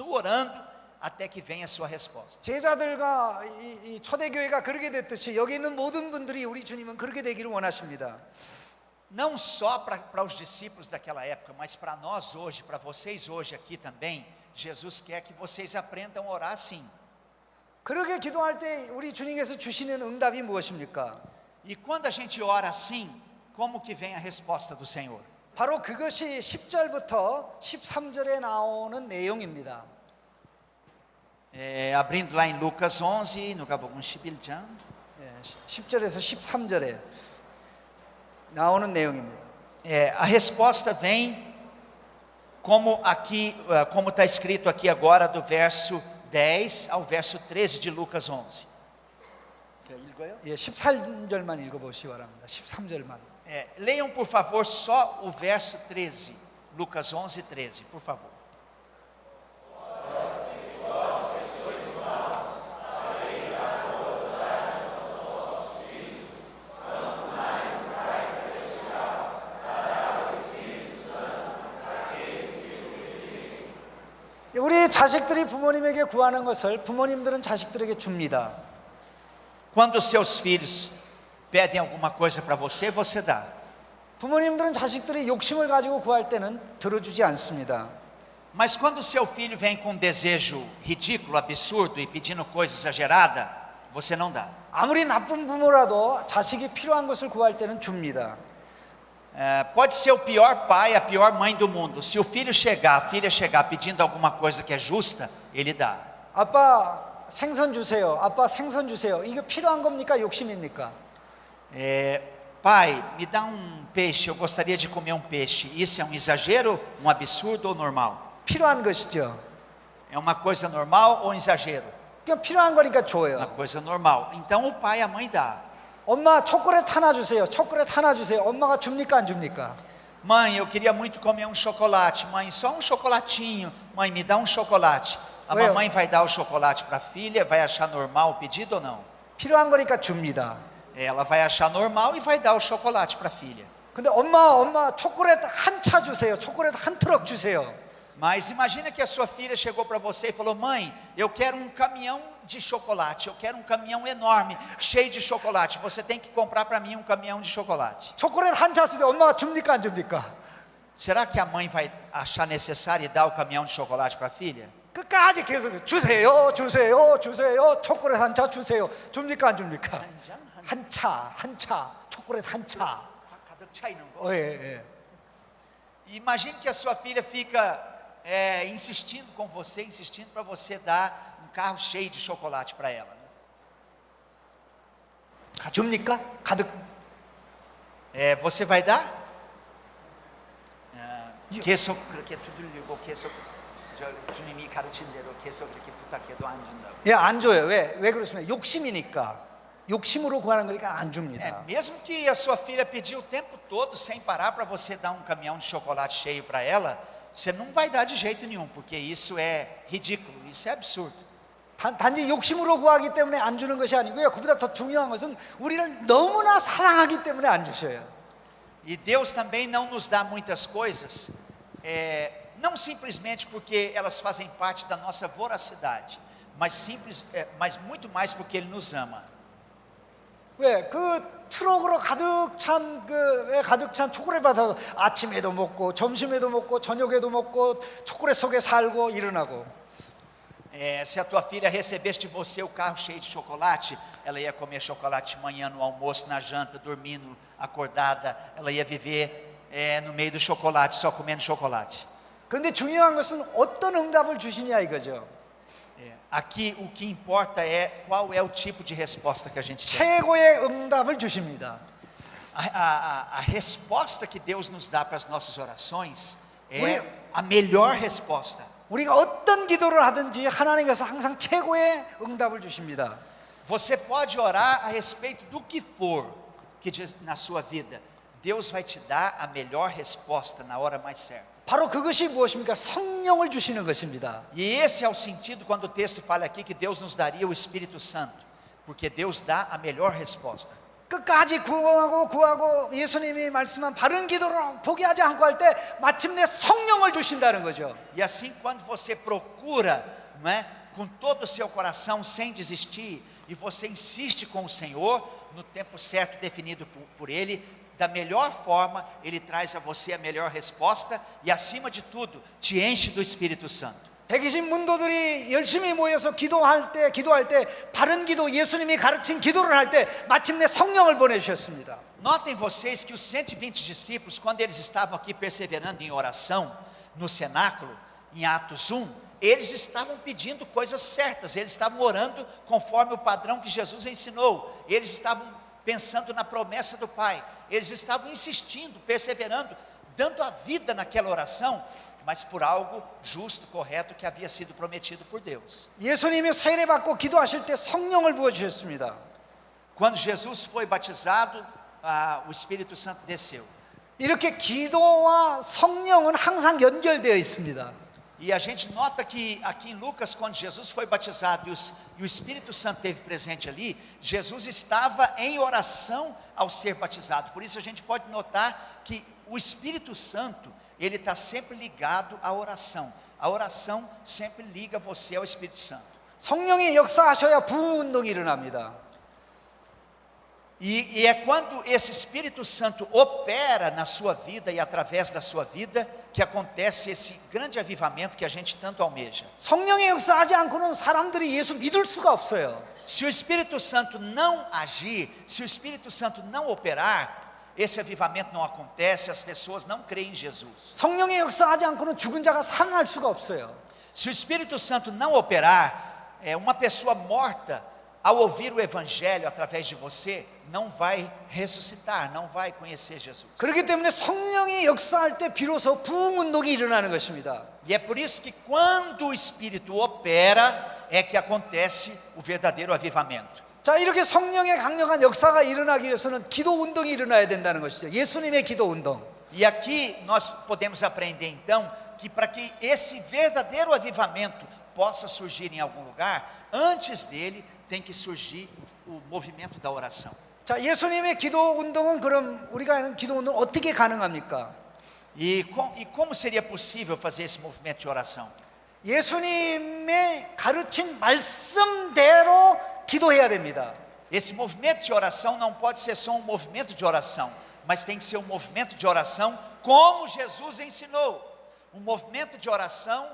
orando, até que venha a sua resposta. 제자들과 이 초대교회가 그렇게 됐듯이 여기 있는 모든 분들이 우리 주님은 그렇게 되기를 원하십니다. Não só para os discípulos daquela época, mas para nós hoje, para vocês hoje aqui também, Jesus quer que vocês aprendam a orar assim. 그렇게 기도할 때 우리 주님께서 주시는 응답이 무엇입니까? E quando a gente ora assim, como que vem a resposta do Senhor? 바로 그것이 10절부터 13절에 나오는 내용입니다. Abrindo lá em Lucas 11, no capítulo 11장, 10절에서 13절에 나오는 내용입니다. a resposta vem como está escrito aqui agora, do verso 10 ao verso 13 de Lucas 11. 예, 13절만 읽어보시기 바랍니다. 13절만. Leiam por favor só o verso 13, Lucas 11, 13, por favor. 우리 자식들이 부모님에게 구하는 것을 부모님들은 자식들에게 줍니다. Quando os seus filhos pedem alguma coisa para você, você dá. 부모님들은 자식들이 욕심을 가지고 구할 때는 들어주지 않습니다. Mas quando o seu filho vem com um desejo ridículo, absurdo e pedindo coisa exagerada, você não dá. 아무리 나쁜 부모라도 자식이 필요한 것을 구할 때는 줍니다. Pode ser o pior pai, a pior mãe do mundo. Se o filho chegar, a filha chegar pedindo alguma coisa que é justa, ele dá. 아빠 생선 주세요. 아빠 생선 주세요. 이게 필요한 겁니까? 욕심입니까? Pai, me dá um peixe, eu gostaria de comer um peixe. Isso é um exagero, um absurdo ou normal? 필요한 것이죠. É uma coisa normal ou um exagero? 그냥 필요한 거니까 Uma 줘요. coisa normal. Então o pai e a mãe dá. 엄마 초콜릿 하나 주세요. 초콜릿 하나 주세요. 엄마가 줍니까 안 줍니까? Mãe, eu queria muito comer um chocolate. Mãe, só um chocolatinho. Mãe, me dá um chocolate. A Ué, mamãe vai dar o chocolate para a filha, vai achar normal o pedido ou não? 필요한 거니까 줍니다. Ela vai achar normal e vai dar o chocolate para a filha. 근데 엄마 초콜릿 한 차 주세요. 초콜릿 한 트럭 주세요. Mas imagina que a sua filha chegou para você e falou: mãe, eu quero um caminhão de chocolate, eu quero um caminhão enorme, cheio de chocolate. Você tem que comprar para mim um caminhão de chocolate. 초콜릿 한 차 주세요. 엄마가 줍니까 안 줍니까? Será que a mãe vai achar necessário dar o caminhão de chocolate para a filha? 끝까지 계속 주세요. 초콜릿 한 차 주세요. 줍니까 안 줍니까? 한 차 초콜릿 한 차. 예. Imagine que a sua filha fica insistindo com você, insistindo para você dar um carro cheio de chocolate para ela. 줍니까? 가득. Você vai dar? 계속 그렇게 두들리고 계속 주님이 가르친 대로 계속 이렇게 부탁해도 안 준다고. 예, 안 줘요. 왜 그렇습니까? 욕심이니까. 욕심으로 구하는 거니까 안 줍니다. Mesmo que a sua filha pediu o tempo todo sem parar para você dar um caminhão de chocolate cheio para ela, você não vai dar de jeito nenhum, porque isso é ridículo, isso é absurdo. 단지 욕심으로 구하기 때문에 안 주는 것이 아니고요. 그보다 더 중요한 것은 우리를 너무나 사랑하기 때문에 안 주셔요. E Deus também não nos dá muitas coisas, não simplesmente porque elas fazem parte da nossa voracidade, mas muito mais porque Ele nos ama. 왜? 그 트럭으로 가득 찬 초콜릿 받아서 아침에도 먹고 점심에도 먹고 저녁에도 먹고 초콜릿 속에 살고 일어나고. Se a tua filha recebesse de você o carro cheio de chocolate, ela ia comer chocolate de manhã, no almoço, na janta, dormindo, acordada. Ela ia viver no meio do chocolate, só comendo chocolate. 그런데 중요한 것은 어떤 응답을 주시냐 이거죠. Aqui o que importa é qual é o tipo de resposta que a gente tem. 최고의 응답을 주십니다. A resposta que Deus nos dá para as nossas orações é a melhor resposta. 우리가 어떤 기도를 하든지 하나님께서 항상 최고의 응답을 주십니다. Você pode orar a respeito do que for que na sua vida, Deus vai te dar a melhor resposta na hora mais certa. 바로 그것이 무엇입니까? 성령을 주시는 것입니다. E esse é o sentido quando o texto fala aqui que Deus nos daria o Espírito Santo, porque Deus dá a melhor resposta. 끝까지 구하고 예수님이 말씀한 바른 기도를 포기하지 않고 할 때 마침내 성령을 주신다는 거죠. E assim quando você procura, não é, com todo o seu coração sem desistir, e você insiste com o Senhor no tempo certo definido por Ele, da melhor forma, Ele traz a você a melhor resposta e acima de tudo, te enche do Espírito Santo. 120 문도들이 열심히 모여서 기도할 때 바른 기도, 예수님이 가르친 기도를 할 때 마침내 성령을 보내주셨습니다. Notem vocês que os 120 discípulos, quando eles estavam aqui perseverando em oração, no cenáculo, em Atos 1, eles estavam pedindo coisas certas, eles estavam orando conforme o padrão que Jesus ensinou, eles estavam pensando na promessa do Pai, eles estavam insistindo, perseverando, dando a vida naquela oração, mas por algo justo, correto, que havia sido prometido por Deus. 예수님이 세례 받고 기도하실 때 성령을 부어 주셨습니다. Quando Jesus foi batizado, o Espírito Santo desceu. 이렇게 기도와 성령은 항상 연결되어 있습니다. E a gente nota que aqui em Lucas, quando Jesus foi batizado e o Espírito Santo esteve presente ali, Jesus estava em oração ao ser batizado. Por isso a gente pode notar que o Espírito Santo, ele está sempre ligado à oração. A oração sempre liga você ao Espírito Santo. 성령이 역사하셔야 부흥 운동이 일어납니다. E é quando esse Espírito Santo opera na sua vida e através da sua vida que acontece esse grande avivamento que a gente tanto almeja. 성령의 역사하지 않고는 사람들이 예수 믿을 수가 없어요. Se o Espírito Santo não agir, se o Espírito Santo não operar, esse avivamento não acontece, as pessoas não creem em Jesus. 성령의 역사하지 않고는 죽은 자가 살아날 수가 없어요. Se o Espírito Santo não operar, uma pessoa morta, ao ouvir o Evangelho através de você, não vai ressuscitar, não vai conhecer Jesus. 그렇기 때문에 성령이 역사할 때 비로소 부흥 운동이 일어나는 것입니다. E é por isso que quando o Espírito opera, é que acontece o verdadeiro avivamento. 자, 이렇게 성령의 강력한 역사가 일어나기 위해서는 기도 운동이 일어나야 된다는 것이죠. 예수님의 기도 운동. E aqui nós podemos aprender então que para que esse verdadeiro avivamento possa surgir em algum lugar, antes dele tem que surgir o movimento da oração. 자, 예수님의 기도 운동은 그럼 우리가 하는 기도 운동 어떻게 가능합니까? E como seria possível fazer esse movimento de oração? 예수님의 가르친 말씀대로 기도해야 됩니다. Esse movimento de oração não pode ser só um movimento de oração, mas tem que ser um movimento de oração como Jesus ensinou. Um movimento de oração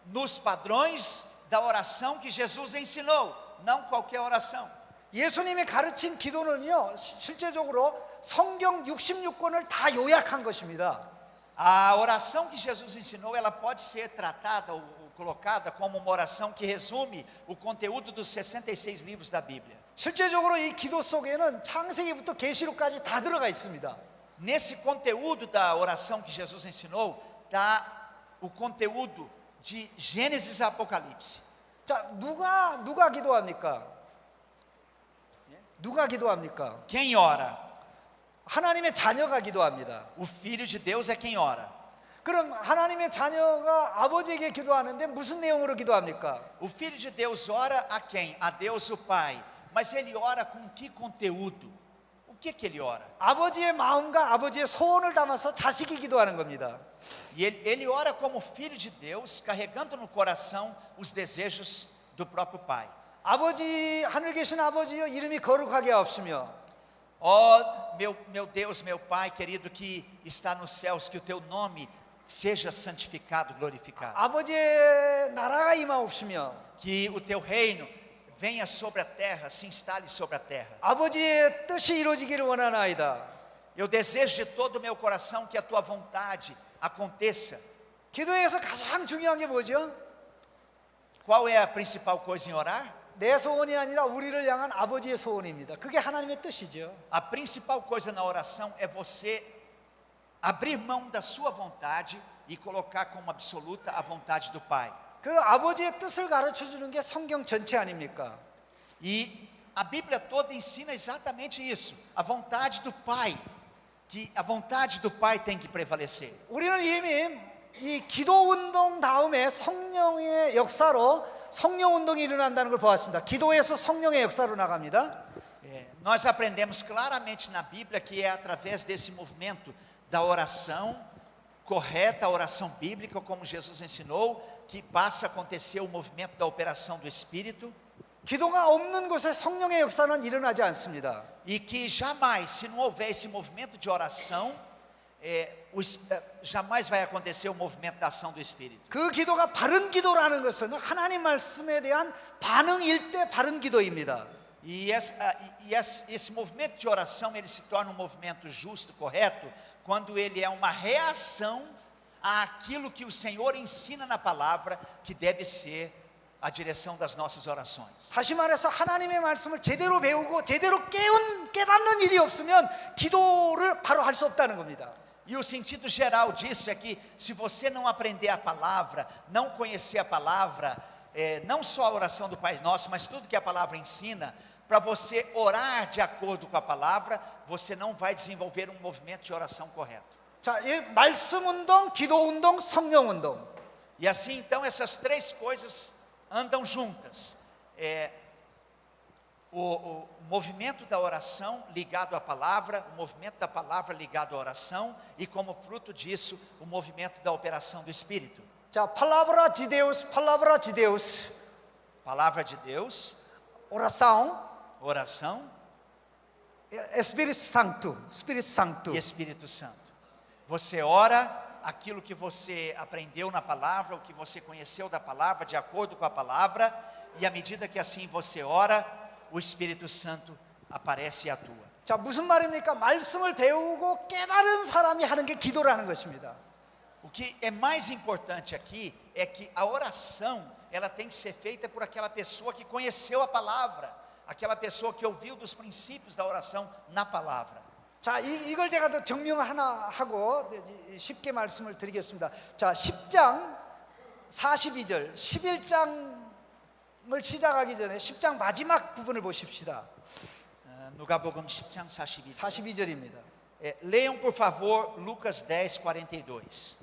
nos padrões da oração que Jesus ensinou, não qualquer oração. 예수님이 가르친 기도는요, 실제적으로 성경 66권을 다 요약한 것입니다. A oração que Jesus ensinou, ela pode ser tratada ou colocada como uma oração que resume o conteúdo dos 66 livros da Bíblia. 실제적으로 이 기도 속에는 창세기부터 계시록까지 다 들어가 있습니다. Nesse conteúdo da oração que Jesus ensinou, está o conteúdo de Gênesis a Apocalipse. 자, 누가 기도합니까? 누가 기도합니까? Quem ora? 하나님의 자녀가 기도합니다. O Filho de Deus é quem ora. 그럼 하나님의 자녀가 아버지에게 기도하는데 무슨 내용으로 기도합니까? O Filho de Deus ora a quem? A Deus o Pai. Mas ele ora com que conteúdo? O que ele ora? 아버지의 마음과 아버지의 소원을 담아서 자식이 기도하는 겁니다. E ele ora como filho de Deus, carregando no coração os desejos do próprio Pai. 아버지, 하늘 계신 아버지여, 이름이 거룩하게 하옵시며. Meu Deus, meu Pai querido que está nos céus, que o teu nome seja santificado, glorificado. 아버지의 나라가 임하옵시며. Que o teu reino venha sobre a terra, se instale sobre a terra. 아버지의 뜻이 이루어지기를 원하나이다. Eu desejo de todo o meu coração que a tua vontade aconteça. 기도에서 가장 중요한 게 뭐죠? Qual é a principal coisa em orar? 내 소원이 아니라 우리를 향한 아버지의 소원입니다. 그게 하나님의 뜻이죠. A principal coisa na oração é você abrir mão da sua vontade e colocar como absoluta a vontade do Pai. 그 아버지의 뜻을 가르쳐 주는 게 성경 전체 아닙니까? E a Bíblia toda ensina exatamente isso, a vontade do Pai, que a vontade do Pai tem que prevalecer. 우리는 이미 이 기도 운동 다음에 성령의 역사로 성령 운동이 일어난다는 걸 보았습니다. 기도에서 성령의 역사로 나갑니다. Nós aprendemos claramente na Bíblia que é através desse movimento da oração correta, a oração bíblica, como Jesus ensinou, que passa a acontecer o movimento da operação do Espírito. 기도가 없는 곳에 성령의 역사는 일어나지 않습니다. E que jamais, se não houver esse movimento de oração, jamais vai acontecer o movimento da ação do Espírito. 그 기도가 바른 기도라는 것은 하나님 말씀에 대한 반응일 때 바른 기도입니다. E esse movimento de oração, ele se torna um movimento justo, correto, quando ele é uma reação àquilo que o Senhor ensina na palavra, que deve ser a direção das nossas orações. 다시 말해서 하나님의 말씀을 제대로 배우고 제대로 깨닫는 일이 없으면 기도를 바로 할 수 없다는 겁니다. E o sentido geral disso é que se você não aprender a palavra, não conhecer a palavra, não só a oração do Pai Nosso, mas tudo que a palavra ensina, para você orar de acordo com a palavra, você não vai desenvolver um movimento de oração correto. 자, 이 말씀 운동, 기도 운동, 성령 운동. E assim então essas três coisas andam juntas. O movimento da oração ligado à palavra, o movimento da palavra ligado à oração, e como fruto disso, o movimento da operação do Espírito. 자, 팔라브라 지데우스, 팔라브라 지데우스. Palavra de Deus, 오라사옹. oração. Espírito Santo, Espírito Santo. e Espírito Santo. Você ora aquilo que você aprendeu na palavra, o que você conheceu da palavra, de acordo com a palavra, e à medida que assim você ora, o Espírito Santo aparece e atua. 자, 무슨 말입니까? 말씀을 배우고 깨달은 사람이 하는 게 기도라는 것입니다. O que é mais importante aqui é que a oração, ela tem que ser feita por aquela pessoa que conheceu a palavra, aquela pessoa que ouviu dos princípios da oração na palavra. 자, 이걸 제가 더 증명을 하나 하고 쉽게 말씀을 드리겠습니다. 자, 10장 42절, 11장을 시작하기 전에 10장 마지막 부분을 보십시다. No Gabogam 10장 42. 42절입니다. Leiam, por favor, Lucas 10, 42.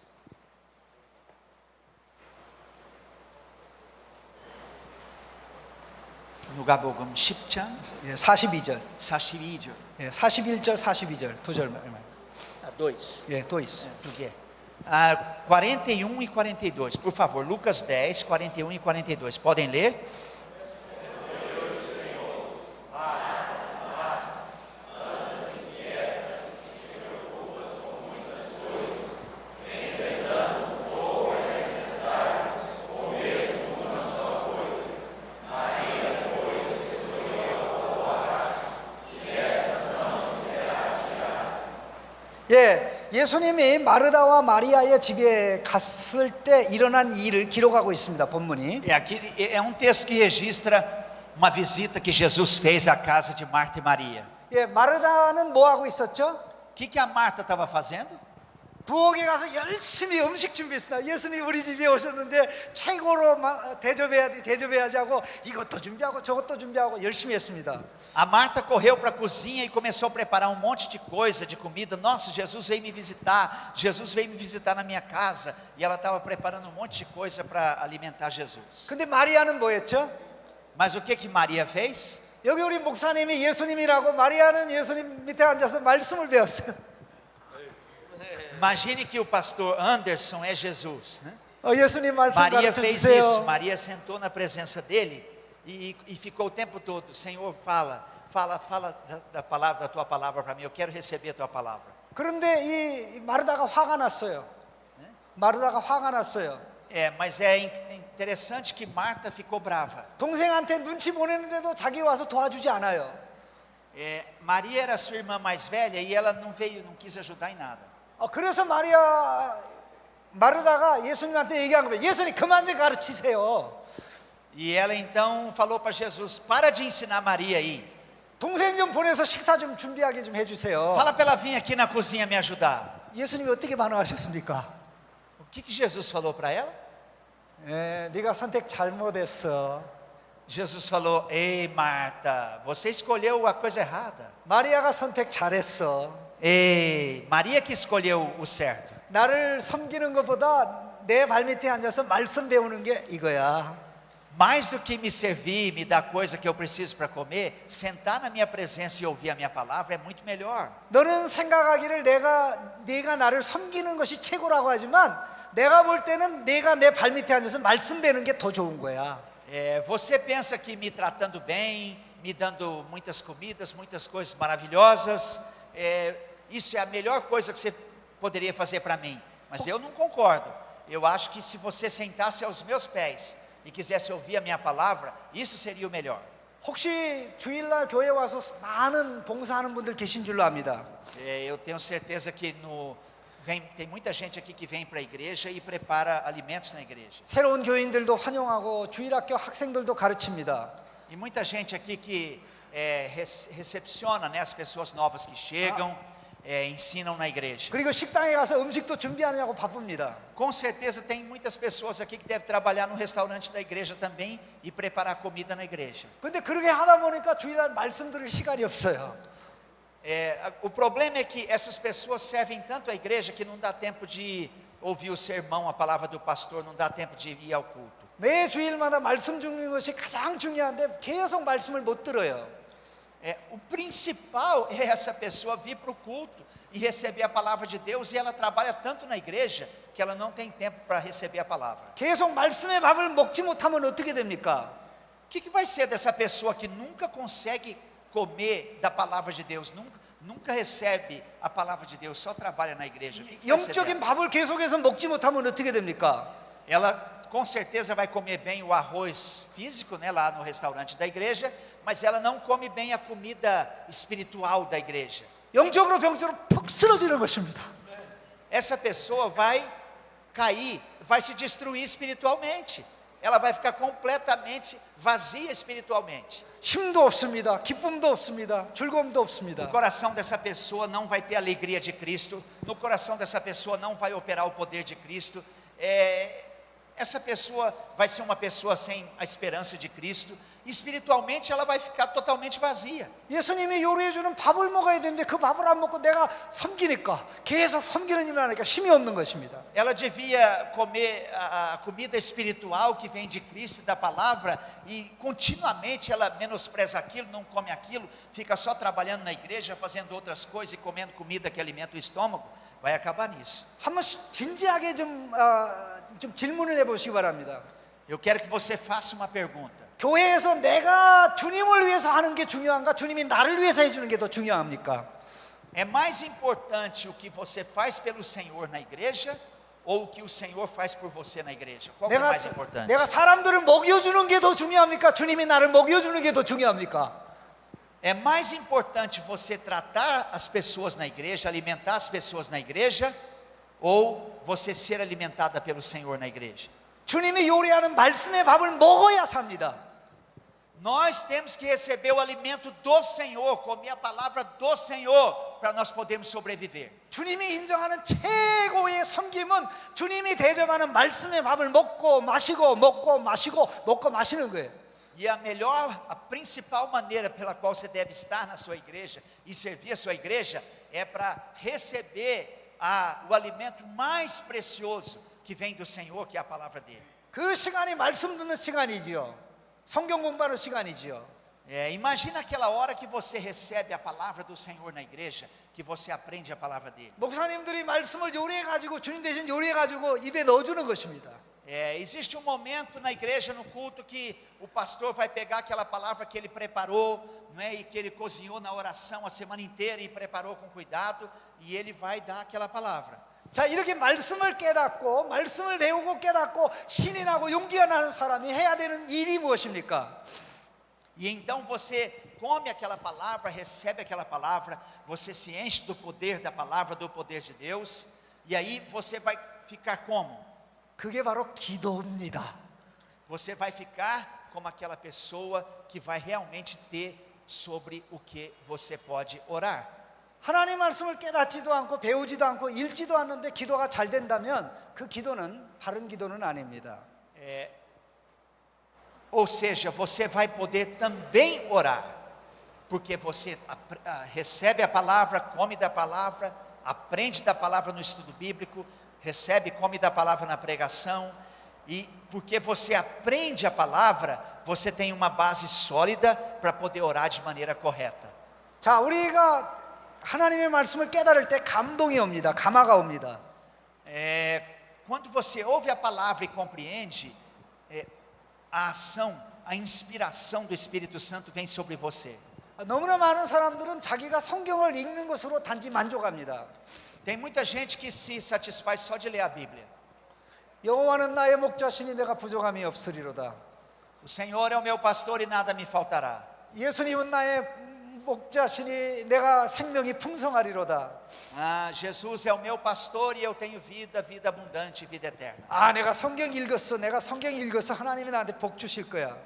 No Gabogam 10장 42절. 42절. 41절, 42절 두 절 말만. Dois. 또 있어. Do quê? 41 e 42. Por favor, Lucas 10, 41 e 42. Podem ler? 예수님이 마르다와 마리아의 집에 갔을 때 일어난 일을 기록하고 있습니다. 본문이. Aqui é um texto que registra uma visita que Jesus fez à casa de Marta e Maria. 마르다는 뭐 하고 있었죠? O que a Marta estava fazendo? 부엌에 가서 열심히 음식 준비했습니다. 예수님 우리 집에 오셨는데 최고로 대접해야지 하고 이것도 준비하고 저것도 준비하고 열심히 했습니다. A Marta correu para a cozinha e começou a preparar um monte de coisa, de comida. Nossa, Jesus veio me visitar. Jesus veio me visitar na minha casa. E ela estava preparando um monte de coisa para alimentar Jesus. 근데 마리아는 뭐 했죠? Mas o que Maria fez? 여기 우리 목사님이 예수님이라고 마리아는 예수님 밑에 앉아서 말씀을 배웠어요. Imagine que o pastor Anderson é Jesus, né? 예수님 말씀 Maria 가르쳐 fez isso. 주세요. Maria sentou na presença dele e ficou o tempo todo: Senhor, fala da palavra, da tua palavra para mim. Eu quero receber a tua palavra. 그런데 이 마르다가 화가 났어요. 마르다가 화가 났어요. Mas é interessante que Marta ficou brava. 동생한테 눈치 보내는데도 자기 와서 도와주지 않아요. Maria era sua irmã mais velha e ela não veio, não quis ajudar em nada. 그래서 마르다가 예수님한테 얘기한 거예요. 예수님 그만 좀 가르치세요. E ela então falou para Jesus: para de ensinar Maria aí. 동생 좀 보내서 식사 좀 준비하게 좀 해주세요. Fala para ela vir aqui na cozinha me ajudar. 예수님이 어떻게 반응하셨습니까? O que Jesus falou para ela? 네가 선택 잘못했어. Jesus falou: ei Marta, você escolheu a coisa errada. 마리아가 선택 잘했어. Ei, Maria que escolheu o certo. 나를 섬기는 것보다 내 발밑에 앉아서 말씀 배우는 게 이거야. Mais do que me servir, me dar coisa que eu preciso para comer, sentar na minha presença e ouvir a minha palavra é muito melhor. 너는 생각하기를 네가 나를 섬기는 것이 최고라고 하지만 내가 볼 때는 내가 내 발밑에 앉아서 말씀 배우는 게 더 좋은 거야. Você pensa que me tratando bem, me dando muitas comidas, muitas coisas maravilhosas, isso é a melhor coisa que você poderia fazer para mim. Mas eu não concordo. Eu acho que se você sentasse aos meus pés e quisesse ouvir a minha palavra, isso seria o melhor. 혹시 주일날 교회 와서 많은 봉사하는 분들 계신 줄로 압니다. Eu tenho certeza que tem muita gente aqui que vem para a igreja e prepara alimentos na igreja. 새로운 교인들도 환영하고 주일학교 학생들도 가르칩니다. E muita gente aqui que recepciona, né, as pessoas novas que chegam, ensinam na igreja. 그리고 식당에 가서 음식도 준비하느냐고 바쁩니다. Com certeza tem muitas pessoas aqui que devem trabalhar no restaurante da igreja também e preparar comida na igreja. 근데 그렇게 하다 보니까 주일날 말씀 들을 시간이 없어요. O problema é que essas pessoas servem tanto à igreja que não dá tempo de ouvir o sermão, a palavra do pastor, não dá tempo de ir ao culto. 매 주일마다 말씀 듣는 것이 가장 중요한데 계속 말씀을 못 들어요. O principal é essa pessoa vir para o culto e receber a palavra de Deus, e ela trabalha tanto na igreja que ela não tem tempo para receber a palavra. 계속 말씀의 밥을 먹지 못하면 어떻게 됩니까? O que vai ser dessa pessoa que nunca consegue comer da palavra de Deus, nunca recebe a palavra de Deus, só trabalha na igreja. O que vai ser 영적인 dela? 밥을 계속해서 먹지 못하면 어떻게 됩니까? Ela com certeza vai comer bem o arroz físico, né, lá no restaurante da igreja, mas ela não come bem a comida espiritual da igreja. 영적으로 병적으로 푹 쓰러지는 것입니다. Essa pessoa vai cair, vai se destruir espiritualmente. Ela vai ficar completamente vazia espiritualmente. 힘도 없습니다. 기쁨도 없습니다. 즐거움도 없습니다. O coração dessa pessoa não vai ter a alegria de Cristo. No coração dessa pessoa não vai operar o poder de Cristo. Essa pessoa vai ser uma pessoa sem a esperança de Cristo. Espiritualmente ela vai ficar totalmente vazia. 예수님이 요리해 주는 밥을 먹어야 되는데 그 밥을 안 먹고 내가 섬기니까 계속 섬기는 일을 하니까 힘이 없는 것입니다. Ela devia comer a comida espiritual que vem de Cristo e da palavra, e continuamente ela menospreza aquilo, não come aquilo, fica só trabalhando na igreja, fazendo outras coisas e comendo comida que alimenta o estômago. Vai acabar nisso. 한번 진지하게 좀 질문을 해보시기 바랍니다. Eu quero que você faça uma pergunta. 교회에서 내가 주님을 위해서 하는 게 중요한가? 주님이 나를 위해서 해주는 게 더 중요합니까? É mais importante o que você faz pelo Senhor na igreja ou o que o Senhor faz por você na igreja? Qual é mais importante? 내가 사람들을 먹여주는 게 더 중요합니까? 주님이 나를 먹여주는 게 더 중요합니까? É mais importante você tratar as pessoas na igreja, alimentar as pessoas na igreja, ou você ser alimentada pelo Senhor na igreja? 주님이 요리하는 말씀의 밥을 먹어야 삽니다. Nós temos que receber o alimento do Senhor, comer a palavra do Senhor, para nós podermos sobreviver. 주님이 인정하는 최고의 섬김은 주님이 대접하는 말씀의 밥을 먹고 마시고 먹고 마시고 먹고 마시는 거예요. E a principal maneira pela qual você deve estar na sua igreja e servir a sua igreja é para receber o alimento mais precioso que vem do Senhor, que é a palavra dele. 그 시간이 말씀 듣는 시간이지요. 성경 공부하는 시간이지요. Imagina aquela hora que você recebe a palavra do Senhor na igreja, que você aprende a palavra dele. 목사님들이 말씀을 요리해 가지고 주님 대신 요리해 가지고 입에 넣어 주는 것입니다. Existe um momento na igreja, no culto, que o pastor vai pegar aquela palavra que ele preparou, não é, e que ele cozinhou na oração a semana inteira e preparou com cuidado, e ele vai dar aquela palavra. 자, 이렇게 말씀을 깨닫고 말씀을 배우고 깨닫고 신이 나고 용기가 나는 사람이 해야 되는 일이 무엇입니까? E então você come aquela palavra, recebe aquela palavra, você se enche do poder da palavra, do poder de Deus, e aí você vai ficar como? 그게 바로 기도입니다. Você vai ficar como aquela pessoa que vai realmente ter sobre o que você pode orar. 하나님 말씀을 깨닫지도 않고 배우지도 않고 읽지도 않는데 기도가 잘 된다면 그 기도는 바른 기도는 아닙니다. Ou seja, você vai poder também orar, porque você recebe a palavra, come da palavra, aprende da palavra no estudo bíblico, recebe, come da palavra na pregação, e porque você aprende a palavra, você tem uma base sólida para poder orar de maneira correta. 자, 우리가 하나님의 말씀을 깨달을 때 감동이 옵니다. 감화가 옵니다. Quando você ouve a palavra e compreende, a ação, a inspiração do Espírito Santo vem sobre você. 너무나 많은 사람들은 자기가 성경을 읽는 것으로 단지 만족합니다. Tem muita gente que se satisfaz só de ler a Bíblia. 여호와는 나의 목자시니 내가 부족함이 없으리로다. O Senhor é o meu pastor e nada me faltará. 예수님은 나의 목자시니 내가 생명이 풍성하리로다. Jesus é o meu pastor e eu tenho vida, vida abundante, vida eterna. 내가 성경 읽었어. 내가 성경 읽어서 하나님이 나한테 복 주실 거야.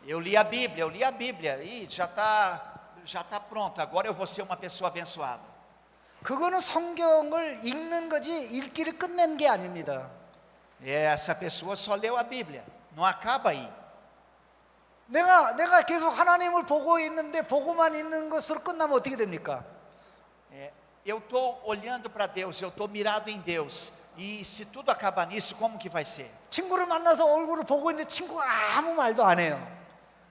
Eu li a Bíblia e já tá pronto. Agora eu vou ser uma pessoa abençoada. 그거는 성경을 읽는 거지 읽기를 끝낸 게 아닙니다. Essa pessoa só leu a Bíblia. Não acaba aí. 내가 계속 하나님을 보고 있는데 보고만 있는 것으로 끝나면 어떻게 됩니까? Eu estou olhando para Deus, eu estou mirado em Deus. E se tudo acabar nisso, como que vai ser? 친구를 만나서 얼굴을 보고 있는데 친구가 아무 말도 안 해요.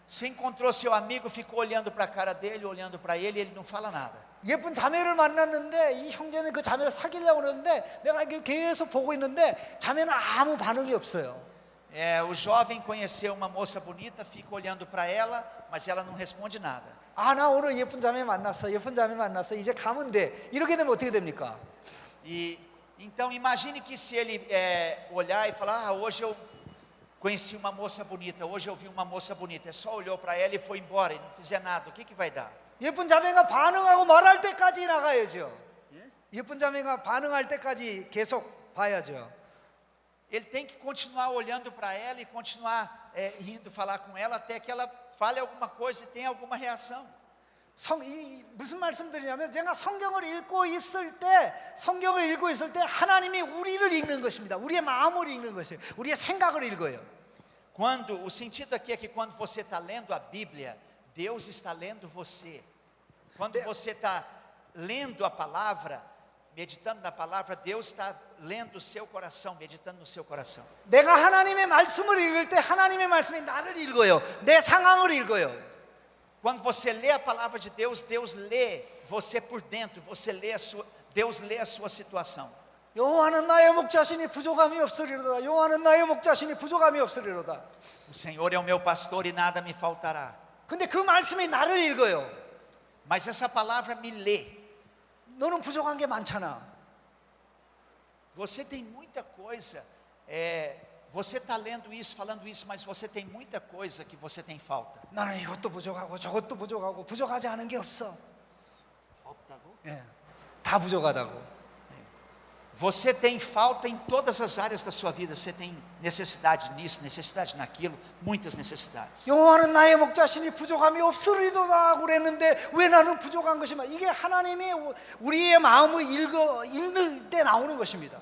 Você encontrou seu amigo, ficou olhando para a cara dele, olhando para ele, ele não fala nada. 예쁜 자매를 만났는데 이 형제는 그 자매를 사귀려고 그러는데 내가 계속 보고 있는데 자매는 아무 반응이 없어요. O jovem conheceu uma moça bonita, fica olhando para ela, mas ela não responde nada. 아, 나 오늘 예쁜 자매 만났어. 예쁜 자매 만났어. 이제 가면 돼. 이렇게 되면 어떻게 됩니까? E então imagine que se ele olhar e falar: ah, hoje eu conheci uma moça bonita, hoje eu vi uma moça bonita. É só olhou para ela e foi embora e não fizer nada. O que vai dar? 예쁜 자매가 반응하고 말할 때까지 나가야죠. 예쁜 자매가 반응할 때까지 계속 봐야죠. Ele tem que continuar olhando para ela e continuar rindo, falar com ela até que ela fale alguma coisa e tenha alguma reação. 무슨 말씀드리냐면 제가 성경을 읽고 있을 때 하나님이 우리를 읽는 것입니다. 우리의 마음을 읽는 것이에요. 우리의 생각을 읽어요. O sentido aqui é que quando você está lendo a Bíblia, Deus está lendo você. Quando você está lendo a palavra, meditando na palavra, Deus está lendo o seu coração, meditando no seu coração. 내가 하나님의 말씀을 읽을 때 하나님의 말씀이 나를 읽어요. 내 상황을 읽어요. Quando você lê a palavra de Deus, Deus lê você por dentro, Deus lê a sua situação. 여호와는 나의 목자시니 부족함이 없으리로다. 여호와는 나의 목자시니 부족함이 없으리로다. O Senhor é o meu pastor e nada me faltará. 근데 그 말씀이 나를 읽어요. Mas essa palavra me lê. 너는 부족한 게 많잖아. Você tem muita coisa, você está lendo isso, falando isso, mas você tem muita coisa que você tem falta. 나는 이것도 부족하고 저것도 부족하고 부족하지 않은 게 없어. Falta고? 예, 다 부족하다고. Você tem falta em todas as áreas da sua vida. Você tem necessidade nisso, necessidade naquilo, muitas necessidades. 여호와는 나의 목자시니 부족함이 없으리로다 그랬는데 왜 나는 부족한 것이마? 이게 하나님이 우리의 마음을 읽을 때 나오는 것입니다.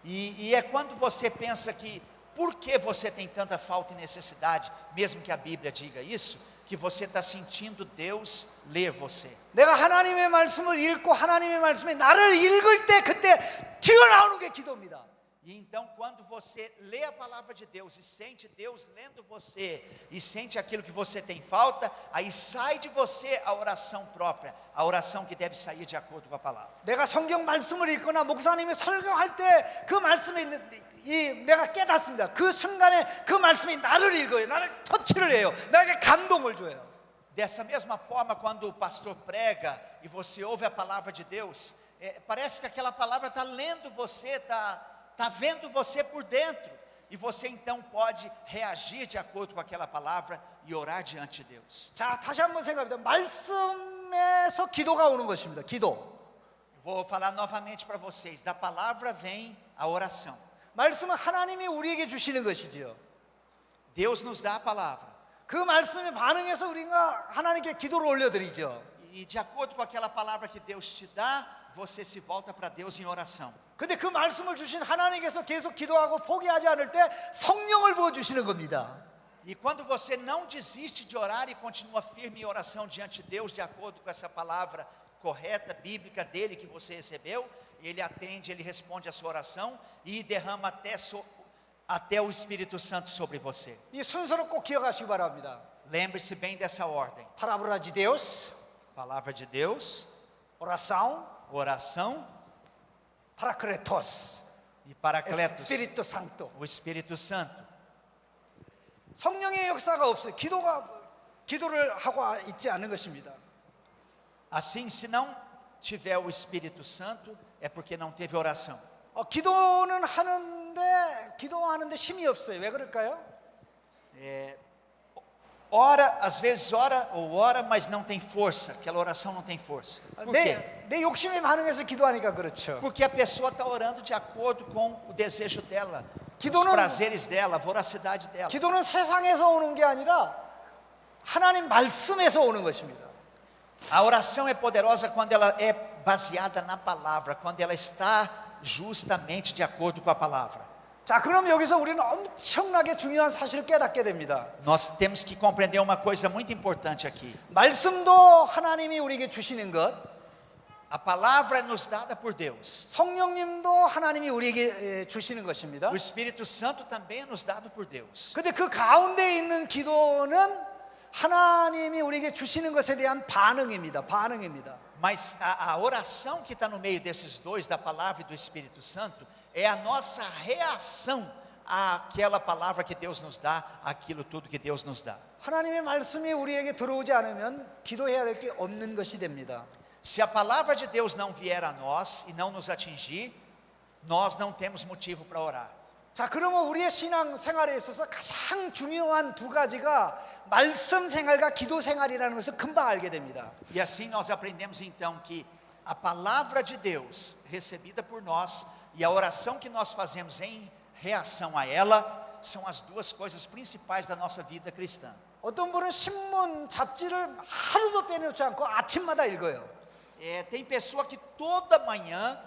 E é quando você pensa que por que você tem tanta falta e necessidade, mesmo que a Bíblia diga isso, que você está sentindo Deus ler você. 내가 하나님의 말씀을 읽고 하나님의 말씀이 나를 읽을 때 그때 튀어나오는 게 기도입니다. E então quando você lê a palavra de Deus e sente Deus lendo você e sente aquilo que você tem falta, aí sai de você a oração própria, a oração que deve sair de acordo com a palavra. 내가 성경 말씀을 읽거나 목사님이 설교할 때 그 말씀이 내가 깨닫습니다. 그 순간에 그 말씀이 나를 읽어요. 나를 터치를 해요. 나에게 감동을 줘요. Dessa mesma forma, quando o pastor prega e você ouve a palavra de Deus, parece que aquela palavra está lendo você, está vendo você por dentro. E você então pode reagir de acordo com aquela palavra e orar diante de Deus. 자, 다시 한번 생각해보자. 말씀에서 기도가 오는 것입니다. 기도. Vou falar novamente para vocês. Da palavra vem a oração. 말씀은 하나님이 우리에게 주시는 것이지요. Deus nos dá a palavra. 그 말씀에 반응해서 우리가 하나님께 기도를 올려드리죠. E de acordo com aquela palavra que Deus te dá, você se volta para Deus em oração. 근데 그 말씀을 주신 하나님께서 계속 기도하고 포기하지 않을 때 성령을 부어주시는 겁니다. E quando você não desiste de orar e continua firme em oração diante de Deus, de acordo com essa palavra correta, bíblica dele que você recebeu, ele atende, ele responde a sua oração e derrama até o Espírito Santo sobre você. 이 순서를 꼭 기억하시기 바랍니다. Lembre-se bem dessa ordem. Palavra de Deus, Palavra de Deus, oração, oração Paracletos, e Paracletos, Espírito Santo. o Espírito Santo. 성령의 역사가 없어요. 기도를 하고 있지 않는 것입니다. Assim, se não tiver o Espírito Santo, é porque não teve oração. 기도하는데 힘이 없어요. 왜 그럴까요? Ora, às vezes ora, mas não tem força. Aquela oração não tem força. Por quê? 내 욕심에 반응해서 기도하니까 그렇죠. Porque a pessoa está orando de acordo com o desejo dela, os 기도는- prazeres dela, a voracidade dela. 기도는 세상에서 오는 게 아니라 하나님 말씀에서 오는 것입니다. A oração é poderosa quando ela é baseada na palavra, quando ela está justamente de acordo com a palavra. 자, 그럼 여기서 우리는 엄청나게 중요한 사실을 깨닫게 됩니다. Nós temos que compreender uma coisa muito importante aqui. 말씀도 하나님이 우리에게 주시는 것, A palavra é nos dada por Deus. 성령님도 하나님이 우리에게 주시는 것입니다. O Espírito Santo também é nos dado por Deus. 근데 그 가운데 있는 기도는 하나님이 우리에게 주시는 것에 대한 반응입니다. Mas a oração que está no meio desses dois, da palavra e do Espírito Santo, é a nossa reação àquela palavra que Deus nos dá, aquilo tudo que Deus nos dá. 하나님의 말씀이 우리에게 들어오지 않으면 기도해야 될 게 없는 것이 됩니다. Se a palavra de Deus não vier a nós e não nos atingir, nós não temos motivo para orar. 자, 그러면 우리의 신앙 생활에 있어서 가장 중요한 두 가지가 말씀 생활과 기도 생활이라는 것을 금방 알게 됩니다. E assim nós aprendemos então que a palavra de Deus recebida por nós e a oração que nós fazemos em reação a ela são as duas coisas principais da nossa vida cristã. 어떤 분은 신문, 잡지를 하루도 빼놓지 않고 아침마다 읽어요. Tem pessoa que toda manhã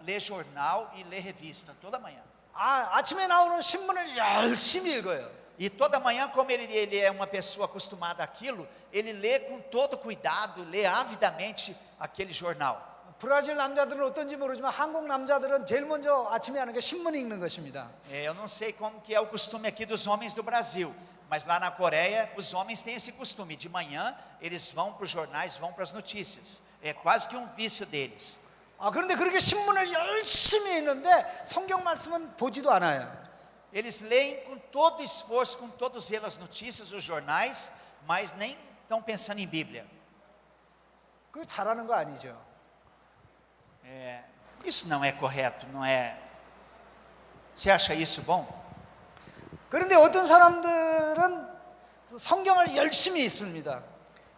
lê jornal e lê revista, toda manhã. 아침에 나오는 신문을 열심히 읽어요. E toda manhã, como ele é uma pessoa acostumada àquilo, ele lê com todo cuidado, lê avidamente aquele jornal. 브라질 남자들은 어떤지 모르지만 한국 남자들은 제일 먼저 아침에 하는 게 신문 읽는 것입니다. Eu não sei como que é o costume aqui dos homens do Brasil, mas lá na Coreia os homens têm esse costume. De manhã eles vão para os jornais, vão para as notícias. É quase que um vício deles. 그런데 그렇게 신문을 열심히 읽는데 성경 말씀은 보지도 않아요. Eles leem com todo esforço, com todo zelo as notícias, os jornais, mas nem estão pensando em Bíblia. 그거 잘하는 거 아니죠. Isso não é correto, não é? Você acha isso bom? 그런데 어떤 사람들은 성경을 열심히 읽습니다.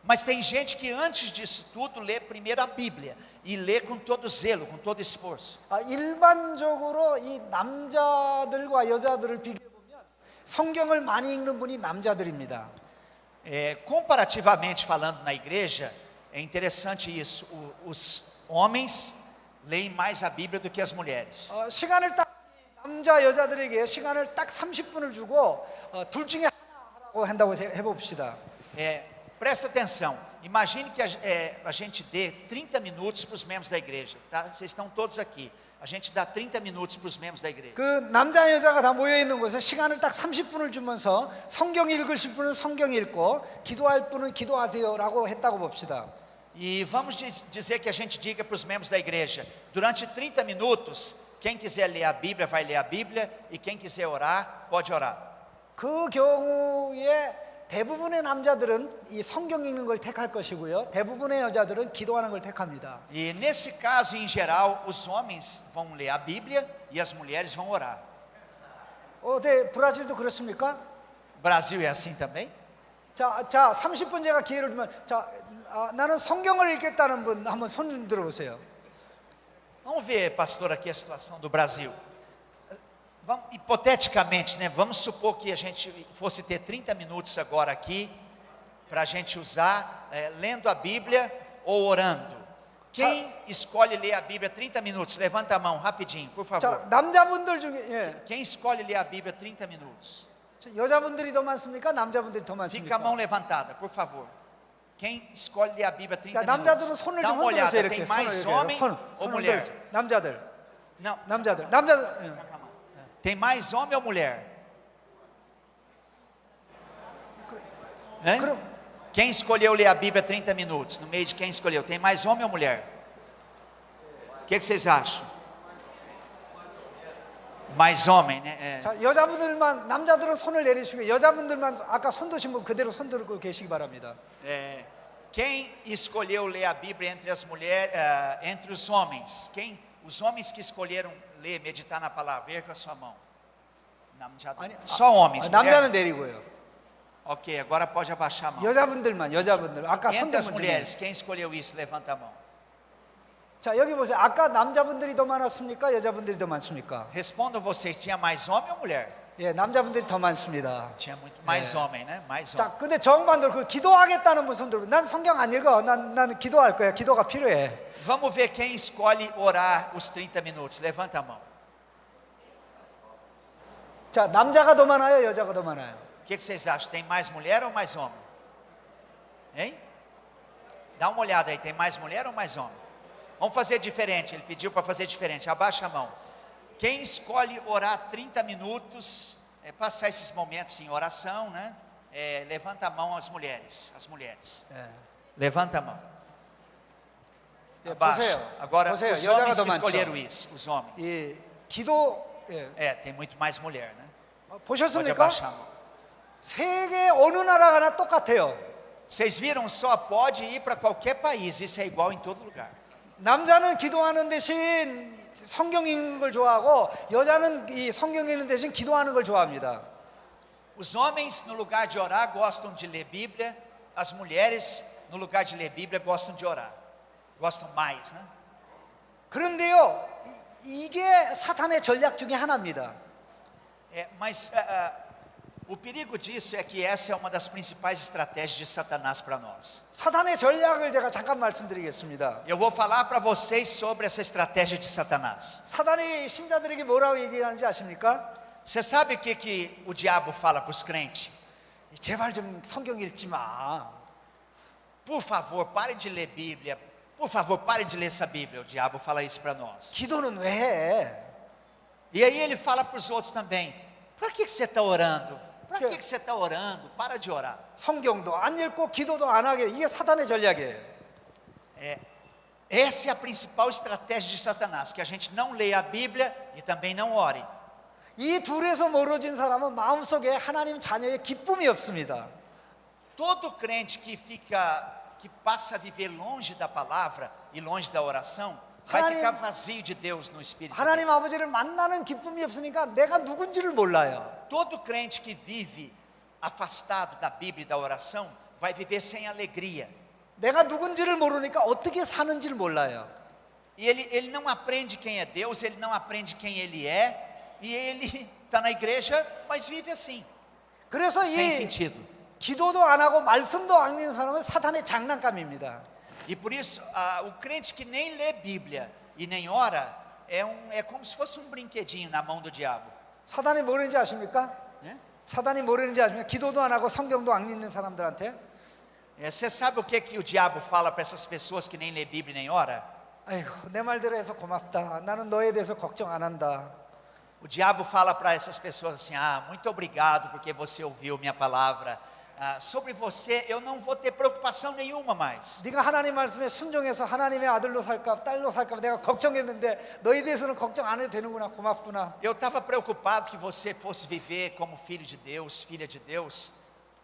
Mas tem gente que antes disso tudo lê primeiro a Bíblia e lê com todo zelo, com todo esforço. 일반적으로 이 남자들과 여자들을 비교해 보면 성경을 많이 읽는 분이 남자들입니다. Comparativamente falando na igreja, é interessante isso. Os homens leem mais a Bíblia do que as mulheres. 시간을 딱 남자 여자들에게 시간을 딱 30분을 주고 둘 중에 하나 하라고 한다고 해봅시다. Presta atenção, imagine que a gente dê 30 minutos para os membros da igreja, tá? Vocês estão todos aqui, a gente dá 30 minutos para os membros da igreja. 그 남자 여자가 다 모여 있는 곳에 시간을 딱 30분을 주면서 성경 읽으실 분은 성경 읽고 기도할 분은 기도하세요라고 했다고 봅시다. E vamos dizer que a gente diga para os membros da igreja, durante 30 minutos, quem quiser ler a Bíblia vai ler a Bíblia e quem quiser orar, pode orar. 그 경우에 대부분의 남자들은 이 성경 읽는 걸 택할 것이고요. 대부분의 여자들은 기도하는 걸 택합니다. E nesse caso, em geral, os homens vão ler a Bíblia e as mulheres vão orar. 브라질도 그렇습니까? Brasil é assim também? 자, 30분 제가 기회를 주면 나는 성경을 읽겠다는 분 한번 손 좀 들어보세요. Vamos ver, pastor, aqui a situação do Brasil. Hipoteticamente, né? Vamos supor que a gente fosse ter 30 minutos agora aqui para a gente usar lendo a Bíblia ou orando. Quem escolhe ler a Bíblia 30 minutos? Levanta a mão rapidinho, por favor. 자, 남자분들 중에 Quem escolhe ler a Bíblia 30 minutos? 여자분들이 더 많습니까? 남자분들이 더 Fica a 많습니까? mão levantada, por favor. Quem escolhe ler a Bíblia 30 자, 남자들은 minutos? 손을 Dá 좀 uma olhada, 흔들어서 tem 이렇게 mais 손을 homem ou 손을 mulher? 흔들어서. 남자들. Não, 남자들. tem mais homem ou mulher? Hein? 그럼 Quem escolheu ler a Bíblia 30 minutos? No meio de quem escolheu? Tem mais homem ou mulher? O que vocês acham? Mais homem, né? 자, 여자분들만 남자들은 손을 내리시고 여자분들만 아까 손 드신 분 그대로 손 들고 계시기 바랍니다. Quem escolheu ler a Bíblia entre as mulheres, entre os homens? Os homens que escolheram ler, meditar na palavra, erga a sua mão. Só homens. 남자는 내리고요. Ok, agora pode abaixar a mão. 여자분들. 아까 손 Entre as 든 분 중에. mulheres, quem escolheu isso? Levanta a mão. 자, 여기 보세요. 아까 남자분들이 더 많았습니까? 여자분들이 더 많습니까? Respondam vocês, tinha mais homem ou mulher? 예, 남자분들이 더 많습니다. Tinha muito mais homem, né? Mais homem. 자, 근데 정반대로 그 기도하겠다는 분 손 들고 난 성경 안 읽어. 난 기도할 거야. 기도가 필요해. Vamos ver quem escolhe orar os 30 minutos. Levanta a mão. 자, 남자가 더 많아요, 여자가 더 많아요? O que vocês acham? Tem mais mulher ou mais homem? Hein? Dá uma olhada aí, tem mais mulher ou mais homem? Vamos fazer diferente, ele pediu para fazer diferente. Abaixa a mão. Quem escolhe orar 30 minutos, passar esses momentos em oração, né? Levanta a mão as mulheres. Levanta a mão. Abaixa. Agora os homens que escolheram isso, os homens. 이 기도 예. tem muito mais mulher, né? Pode 보셨습니까? abaixar a mão. 세계 어느 나라 가나 똑같아요. Vocês viram só? Pode ir para qualquer país, isso é igual em todo lugar. 남자는 기도하는 대신 성경 읽는 걸 좋아하고 여자는 이 성경 읽는 대신 기도하는 걸 좋아합니다. Os homens, no lugar de orar, gostam de ler Bíblia. As mulheres, no lugar de ler Bíblia, gostam de orar. Gostam mais, né? 그런데요, 이게 사탄의 전략 중에 하나입니다. Mas o perigo disso é que essa é uma das principais estratégias de Satanás para nós. 사탄의 전략을 제가 잠깐 말씀드리겠습니다. Eu vou falar para vocês sobre essa estratégia de Satanás. 사탄이 신자들에게 뭐라고 얘기하는지 아십니까? Você sabe o que o diabo fala para os crentes? 제발 좀 성경 읽지 마. Por favor, parem de ler Bíblia. Por favor, parem de ler essa Bíblia. O diabo fala isso para nós. 기도는 왜 해? E aí ele fala para os outros também: para que você está orando? Para que você está orando? Para de orar. 성경도 안 읽고 기도도 안 하게. 이게 사탄의 전략이에요. Essa é a principal estratégia de Satanás, que a gente não leia a Bíblia e também não ore. 이 둘에서 멀어진 사람은 마음속에 하나님 자녀의 기쁨이 없습니다. Todo crente que passa a viver longe da palavra e longe da oração, vai 하나님- ficar vazio de Deus no espírito. 하나님 아버지를 만나는 기쁨이 없으니까 내가 누군지를 몰라요. Todo crente que vive afastado da Bíblia e da oração, vai viver sem alegria. 내가 누군지를 모르니까 어떻게 사는지를 몰라요. E ele não aprende quem é Deus, ele não aprende quem ele é, e ele está na igreja, mas vive assim, 그래서 sem 이 sentido. 기도도 안 하고 말씀도 안 읽는 사람은 사탄의 장난감입니다. E por isso, o crente que nem lê Bíblia e nem ora, é como se fosse um brinquedinho na mão do diabo. 사단이 뭐라는지 아십니까? Né? 사단이 뭐라는지 아십니까? 기도도 안 하고 성경도 안 읽는 사람들한테 Você sabe o que o diabo fala para essas pessoas que nem lê Bíblia e nem ora? 아이고 내 말대로 해서 고맙다. 나는 너에 대해서 걱정 안 한다. O diabo fala para essas pessoas assim: muito obrigado porque você ouviu minha palavra. Sobre você eu não vou ter preocupação nenhuma mais. 네가 하나님 말씀에 순종해서 하나님의 아들로 살까 딸로 살까 내가 걱정했는데 너에 대해서는 걱정 안 해도 되는구나. 고맙구나. Eu estava preocupado que você fosse viver como filho de Deus, filha de Deus,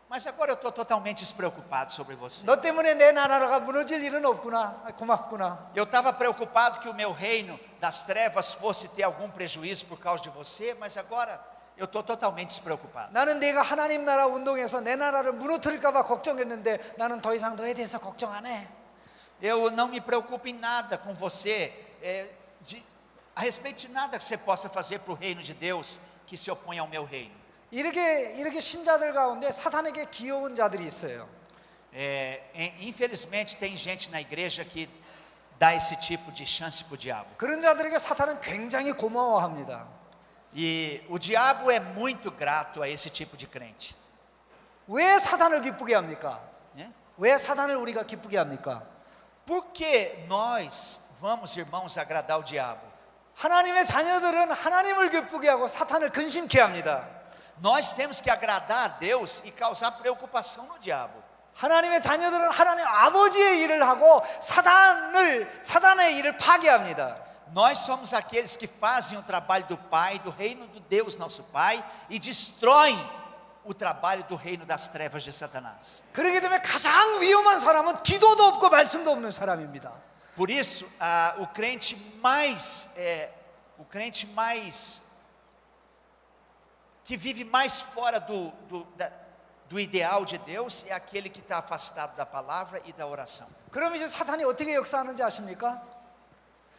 mas agora eu estou totalmente despreocupado sobre você. 너 때문에 내 나라가 무너질 일은 없구나. 고맙구나. Eu estava preocupado que o meu reino das trevas fosse ter algum prejuízo por causa de você, mas agora eu estou totalmente despreocupado. 나는 네가 하나님 나라 운동해서 내 나라를 무너뜨릴까 봐 걱정했는데 나는 더 이상 너에 대해서 걱정 안 해. Eu não me preocupo em nada com você, a respeito de nada que você possa fazer para o reino de Deus que se opõe ao meu reino. 이렇게 신자들 가운데 사탄에게 귀여운 자들이 있어요. Infelizmente tem gente na igreja que dá esse tipo de chance para o diabo. 그런 자들에게 사탄은 굉장히 고마워합니다. E o diabo é muito grato a esse tipo de crente. 왜 사탄을 기쁘게 합니까? Né? 왜 사탄을 우리가 기쁘게 합니까? Por que nós vamos, irmãos, agradar o diabo? 하나님의 자녀들은 하나님을 기쁘게 하고 사탄을 근심케 합니다. Nós temos que agradar a Deus e causar preocupação no diabo. 하나님의 자녀들은 하나님 아버지의 일을 하고 사단의 일을 파괴합니다. Nós somos aqueles que fazem o trabalho do Pai, do reino do Deus nosso Pai, e destroem o trabalho do reino das trevas de Satanás. 그렇기 때문에 가장 위험한 사람은 기도도 없고 말씀도 없는 사람입니다. Por isso, o crente mais que vive mais fora do ideal de Deus é aquele que está afastado da palavra e da oração. 그럼 이제 사탄이 어떻게 역사하는지 아십니까?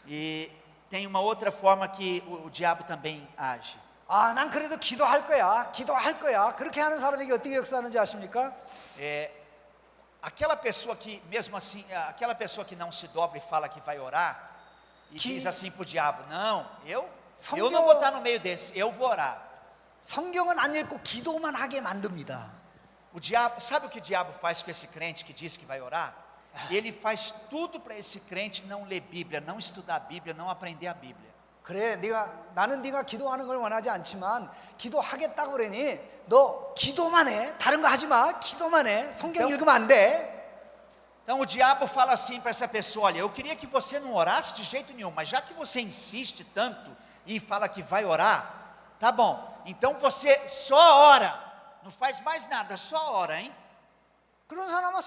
E tem uma outra forma que o diabo também age. 아, 난 그래도 기도할 거야. 그렇게 하는 사람에게 어떻게 역사하는지 아십니까? Aquela pessoa que, mesmo assim, aquela pessoa que não se dobra e fala que vai orar, e diz assim para o diabo: não, eu não vou estar no meio desse, eu vou orar. 성경은 안 읽고 기도만 하게 만듭니다. O diabo, sabe o que o diabo faz com esse crente que diz que vai orar? Ele faz tudo para esse crente não ler Bíblia, não estudar a Bíblia, não aprender a Bíblia. 그래, 나는 네가 기도하는 걸 원하지 않지만 기도하겠다고 그러니 너 기도만 해. 다른 거 하지 마. 기도만 해. 성경 읽으면 안 돼. Então o diabo fala assim para essa pessoa: olha, eu queria que você não orasse de jeito nenhum, mas já que você insiste tanto, e fala que vai orar, tá bom, então você só ora, não faz mais nada, só ora, hein? 그런 사람은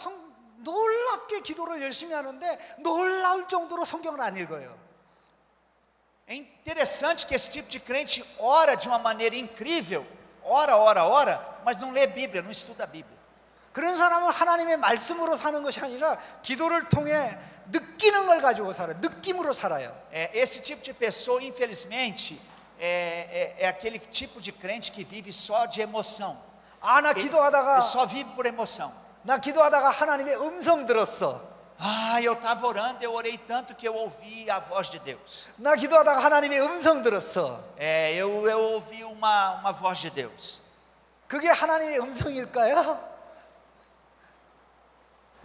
놀랍게 기도를 열심히 하는데 놀라울 정도로 성경을 안 읽어요. É interessante que esse tipo de crente ora de uma maneira incrível, ora, mas não lê Bíblia, não estuda a Bíblia. 그런 사람은 하나님의 말씀으로 사는 것이 아니라 기도를 통해 느끼는 걸 가지고 살아요. 느낌으로 살아요. Esse tipo de pessoa, infelizmente, é aquele tipo de crente que vive só de emoção. 아, 나 Ele 기도하다가 só vive por emoção. 나 기도하다가 하나님의 음성 들었어. Ah, eu estava orando, eu orei tanto que eu ouvi a voz de Deus. 나 기도하다가 하나님의 음성 들었어. Eu ouvi uma voz de Deus. 그게 하나님의 음성일까요?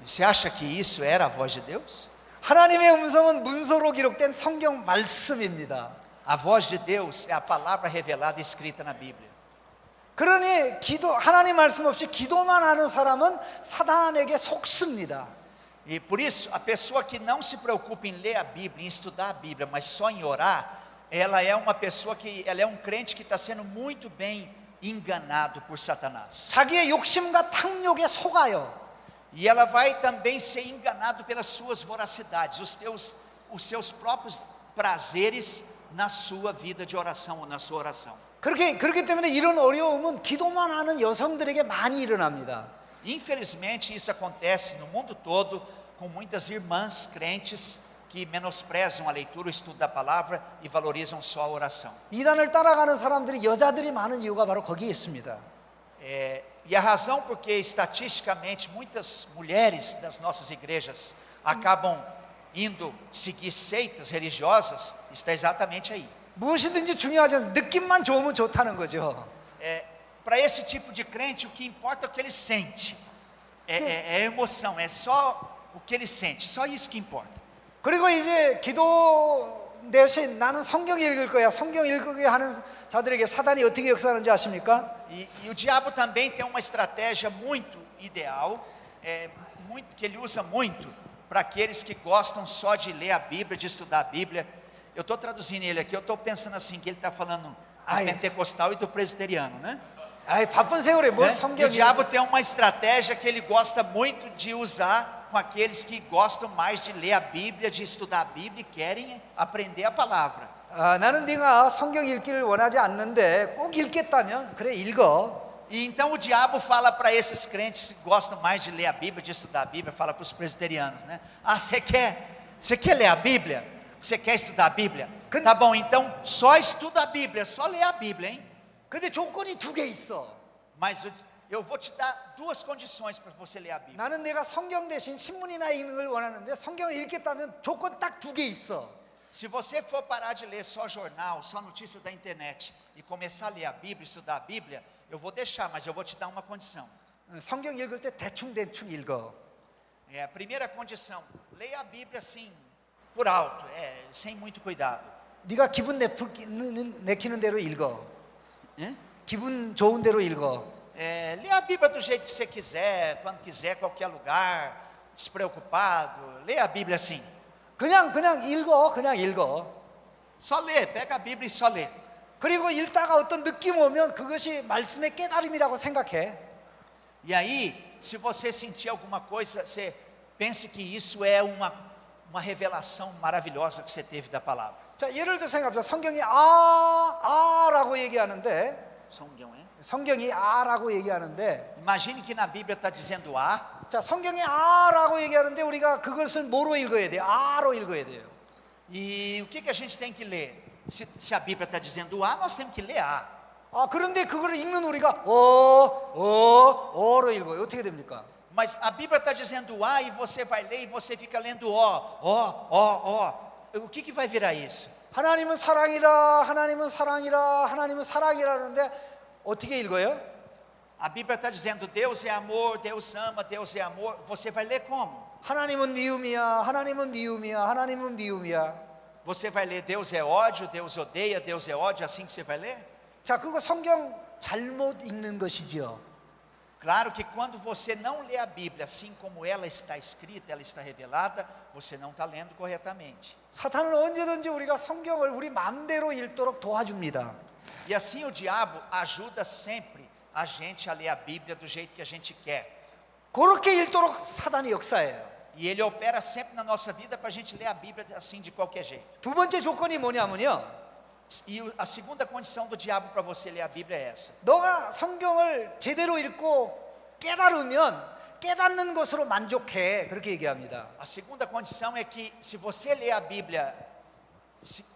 Você acha que isso era a voz de Deus? 하나님의 음성은 문서로 기록된 성경 말씀입니다. A voz de Deus é a palavra revelada escrita na Bíblia. 그러니 하나님 말씀 없이 기도만 하는 사람은 사단에게 속습니다. E por isso, a pessoa que não se preocupa em ler a Bíblia, em estudar a Bíblia, mas só em orar, ela é uma pessoa ela é um crente que está sendo muito bem enganado por Satanás. 자기의 욕심과 탐욕에 속아요. E ela vai também ser enganado pelas suas voracidades, os seus próprios prazeres na sua vida de oração ou na sua oração. 그렇기 때문에 이런 어려움은 기도만 하는 여성들에게 많이 일어납니다. Infelizmente isso acontece no mundo todo com muitas irmãs crentes que menosprezam a leitura, o estudo da palavra e valorizam só a oração. 이단을 따라가는 사람들이 여자들이 많은 이유가 바로 거기에 있습니다. E a razão porque estatisticamente muitas mulheres das nossas igrejas acabam indo seguir seitas religiosas está exatamente aí. 무엇이든지 중요하지 않아요. 느낌만 좋으면 좋다는 거죠. Para esse tipo de crente, o que importa é o que ele sente. É emoção, é só o que ele sente, só isso que importa. 그리고 이제 기도 대신 나는 성경 읽을 거야. 성경 읽게 하는 자들에게 사단이 어떻게 역사하는지 아십니까? E o diabo também tem uma estratégia muito ideal, que ele usa muito para aqueles que gostam só de ler a Bíblia, de estudar a Bíblia. Eu estou traduzindo ele aqui, eu estou pensando assim, que ele está falando do pentecostal e do presbiteriano, né? 아이 바쁜 세월에 뭘 E o 성경 diabo tem uma estratégia que ele gosta muito de usar com aqueles que gostam mais de ler a Bíblia, de estudar a Bíblia e querem aprender a palavra. 나는 네가 성경 읽기를 원하지 않는데 꼭 읽겠다면 그래 읽어. E então o diabo fala para esses crentes que gostam mais de ler a Bíblia, de estudar a Bíblia, fala para os presbiterianos, né? Ah, você quer ler a Bíblia? Você quer estudar a Bíblia? Tá bom, então só estuda a Bíblia, só lê a Bíblia, hein? 근데 조건이 두 개 있어. Mas eu vou te dar duas condições para você ler a Bíblia. 나는 내가 성경 대신 신문이나 읽는 걸 원하는데 성경을 읽겠다면 조건 딱 두 개 있어. Se você for parar de ler só jornal, só notícia da internet e começar a ler a Bíblia, estudar a Bíblia, eu vou deixar, mas eu vou te dar uma condição. 성경 읽을 때 대충 읽어. A primeira condição, leia a Bíblia assim, por alto, sem muito cuidado. 네가 기분 내키는 대로 읽어. 기분 좋은 대로 읽어. Lê a Bíblia do jeito que você quiser, quando quiser, qualquer lugar, despreocupado. Lê a Bíblia assim. 그냥 읽어. Só lê, pega a Bíblia e só lê. 그리고 읽다가 어떤 느낌 오면 그것이 말씀의 깨달음이라고 생각해. E aí, se você sentir alguma coisa, você pense que isso é uma revelação maravilhosa que você teve da palavra. 자, 예를 들어 생각해보자. 성경이 아라고 얘기하는데 성경이 아라고 얘기하는데 Imagine que na Bíblia está dizendo A. 자, 성경이 아라고 얘기하는데 우리가 그것을 뭐로 읽어야 돼요? 아로 읽어야 돼요. E o que a gente tem que ler? Se a Bíblia está dizendo A, nós temos que ler A. 그런데 그거를 읽는 우리가 어로 읽어요. 어떻게 됩니까? Mas a Bíblia está dizendo A e você vai ler e você fica lendo O. O que vai virar isso? 하나님은 사랑이라, 하나님은 사랑이라, 하나님은 사랑이라는데 어떻게 읽어요? A Bíblia está dizendo Deus é amor, Deus ama, Deus é amor. Você vai ler como? 하나님은 미움이야, 하나님은 미움이야, 하나님은 미움이야. Você vai ler Deus é ódio, Deus odeia, Deus é ódio, assim que você vai ler? 자, 그거 성경 잘못 읽는 것이지요. Claro que quando você não lê a Bíblia assim como ela está escrita, ela está revelada, você não está lendo corretamente. 사탄은 언제든지 우리가 성경을 우리 마음대로 읽도록 도와줍니다. E assim o diabo ajuda sempre a gente a ler a Bíblia do jeito que a gente quer. 그렇게 읽도록 사단이 역사해요. E ele opera sempre na nossa vida para a gente ler a Bíblia assim de qualquer jeito. 두 번째 조건이 뭐냐면요. E a segunda condição do diabo para você ler a Bíblia é essa. 너가 성경을 제대로 읽고 깨달으면 깨닫는 것으로 만족해. 그렇게 얘기합니다. A segunda condição é que se você ler a Bíblia,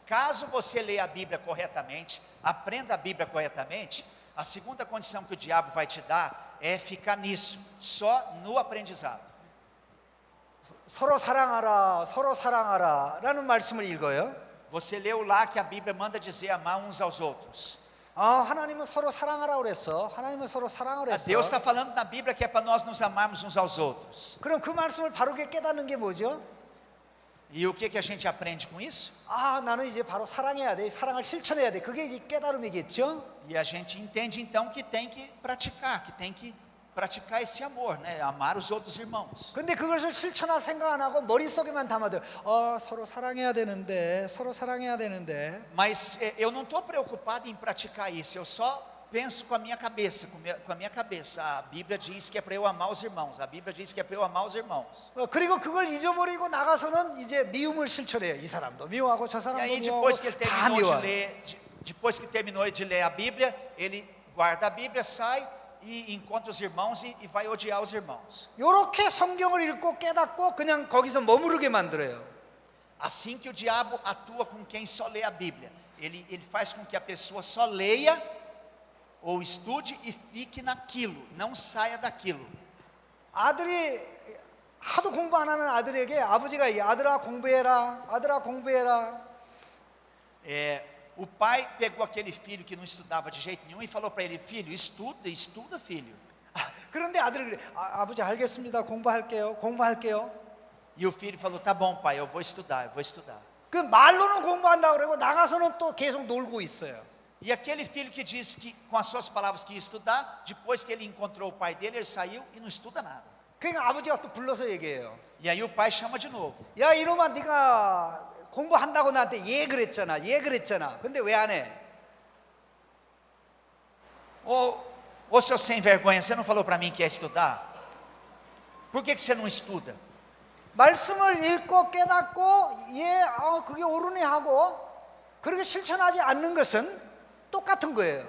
caso você leia a Bíblia corretamente, aprenda a Bíblia corretamente, a segunda condição que o diabo vai te dar é ficar nisso, só no aprendizado. 서로 사랑하라라는 말씀을 읽어요. Você leu lá que a Bíblia manda dizer amar uns aos outros. 하나님은 서로 사랑하라 그랬어. 하나님은 서로 사랑하라 그랬어. Deus está falando na Bíblia que é para nós nos amarmos uns aos outros. 그럼 그 말씀을 바르게 깨닫는 게 뭐죠? E o que a gente aprende com isso? 나는 이제 바로 사랑해야 돼. 사랑을 실천해야 돼. 그게 이제 깨달음이겠죠? E a gente entende então que tem que praticar esse amor, né? Amar os outros irmãos. 근데 그것을 실천할 생각 안 하고 머릿속에만 담아둬. 서로 사랑해야 되는데. Mas eu não estou preocupado em praticar isso. Eu só penso com a minha cabeça, A Bíblia diz que é para eu amar os irmãos. A Bíblia diz que é para eu amar os irmãos. 그리고 그걸 잊어버리고 나가서는 이제 미움을 실천해요. 이 사람도 미워하고 저 E 사람도 aí 미워하고 다 미워. depois que terminou de ler a Bíblia, ele guarda a Bíblia, sai e encontra os irmãos e vai odiar os irmãos. 이렇게 성경을 읽고 깨닫고 그냥 거기서 머무르게 만들어요. Assim que o diabo atua com quem só lê a Bíblia. Ele faz com que a pessoa só leia ou estude e fique naquilo, não saia daquilo. 아들이 하도 공부 안 하는 아들에게 아버지가 아들아 공부해라. O pai pegou aquele filho que não estudava de jeito nenhum e falou para ele: filho, estuda, filho. 그런데 아들이 그래. 아버지 알겠습니다. 공부할게요. E o filho falou: tá bom, pai, eu vou estudar. 그 말로는 공부한다고 그러고 나가서는 또 계속 놀고 있어요. E aquele filho que disse que com as suas palavras que ia estudar, depois que ele encontrou o pai dele, ele saiu e não estuda nada. 그러니까 아버지가 또 불러서 얘기해요. E aí o pai chama de novo. 야 이놈아 네가 공부한다고 나한테 그랬잖아. 근데 왜 안 해? Ô seu sem vergonha, você não falou para mim que ia estudar? Por que você não estuda? 말씀을 읽고 깨닫고 그게 옳으네 하고 그렇게 실천하지 않는 것은 똑같은 거예요.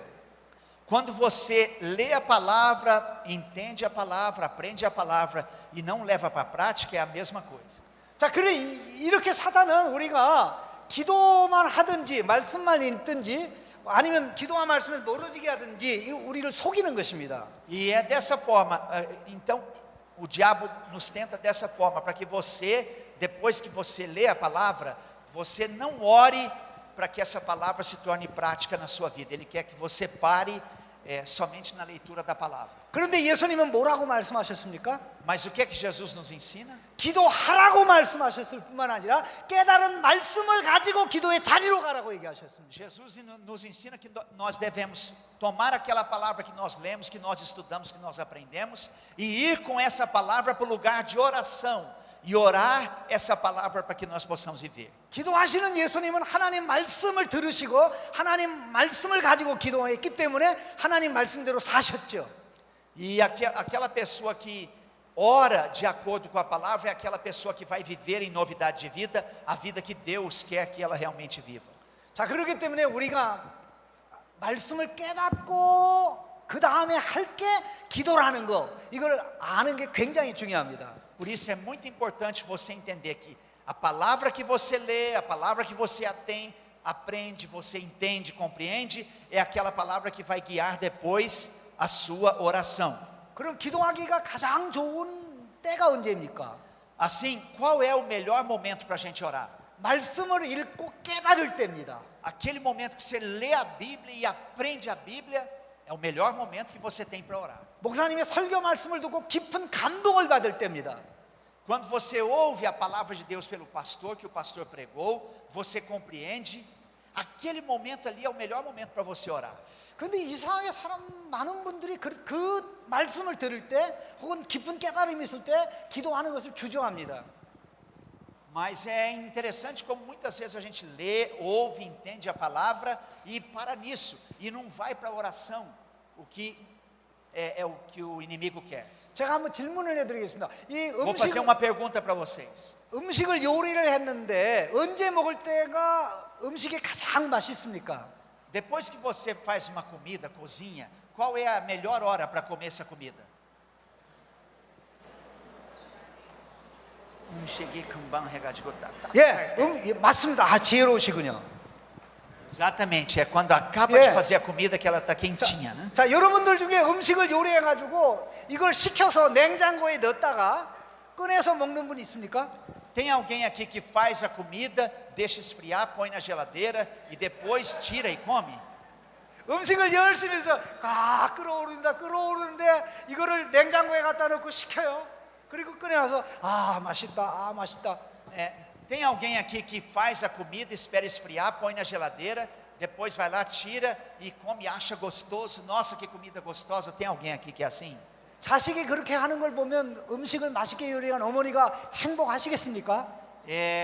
Quando você lê a palavra, entende a palavra, aprende a palavra e não leva para a prática, é a mesma coisa. 자, 그래 이렇게 사단은 우리가 기도만 하든지 말씀만 읽든지 아니면 기도와 말씀을 멀어지게 하든지 우리를 속이는 것입니다. E é dessa forma, então o diabo nos tenta dessa forma, para que você, depois que você lê a palavra, você não ore para que essa palavra se torne prática na sua vida. Ele quer que você pare somente na leitura da palavra. 그런데 예수님은 뭐라고 말씀하셨습니까? Mas o que é que Jesus nos ensina? 기도하라고 말씀하셨을 뿐만 아니라 깨달은 말씀을 가지고 기도의 자리로 가라고 얘기하셨습니다. Jesus nos ensina que nós devemos tomar aquela palavra que nós lemos, que nós estudamos, que nós aprendemos e ir com essa palavra para o lugar de oração e orar essa palavra para que nós possamos viver. 기도하시는 예수님은 하나님 말씀을 들으시고 하나님 말씀을 가지고 기도했기 때문에 하나님 말씀대로 사셨죠. E aquela pessoa que ora de acordo com a palavra é aquela pessoa que vai viver em novidade de vida, a vida que Deus quer que ela realmente viva. 자, 그렇기 때문에 우리가 말씀을 깨닫고 그 다음에 할 게 기도라는 거, 이걸 아는 게 굉장히 중요합니다. Por isso é muito importante você entender que a palavra que você lê, a palavra que você aprende, você entende, compreende, é aquela palavra que vai guiar depois a sua oração. 그럼 기도하기가 가장 좋은 때가 언제입니까? Assim, qual é o melhor momento para a gente orar? 말씀을 읽고 깨달을 때입니다. Aquele momento que você lê a Bíblia e aprende a Bíblia é o melhor momento que você tem para orar. 목사님의 설교 말씀을 듣고 깊은 감동을 받을 때입니다. Quando você ouve a palavra de Deus pelo pastor, que o pastor pregou, você compreende, aquele momento ali é o melhor momento para você orar. 근데 이상하게 많은 분들이 그 말씀을 들을 때 혹은 깊은 깨달음이 있을 때 기도하는 것을 주저합니다. Mas é interessante como muitas vezes a gente lê, ouve, entende a palavra e para nisso, e não vai para a oração, o que é o que o inimigo quer. 제가 한번 질문을 해드리겠습니다. 이 Vou fazer uma pergunta para vocês. 음식을 요리를 했는데 언제 먹을 때가 음식이 가장 맛있습니까? Depois que você faz uma comida, cozinha, qual é a melhor hora para comer essa comida? cheguei 금방 해가지고 딱. 예, 맞습니다. 아, 지혜로우시군요. Exatamente, é quando acaba de fazer a comida que ela está quentinha, né? 자, 여러분들 중에 음식을 요리해가지고 이걸 식혀서 냉장고에 넣었다가 꺼내서 먹는 분 있습니까? Tem alguém aqui que faz a comida, deixa esfriar, põe na geladeira e depois tira e come? 음식을 열심히 해서 끓어오르는데 이거를 냉장고에 갖다 놓고 식혀요. 그리고 꺼내와서 맛있다, 맛있다. Tem alguém aqui que faz a comida, espera esfriar, põe na geladeira, depois vai lá, tira e come, acha gostoso. Nossa, que comida gostosa. Tem alguém aqui que é assim? 자식이 그렇게 하는 걸 보면 음식을 맛있게 요리한 어머니가 행복하시겠습니까?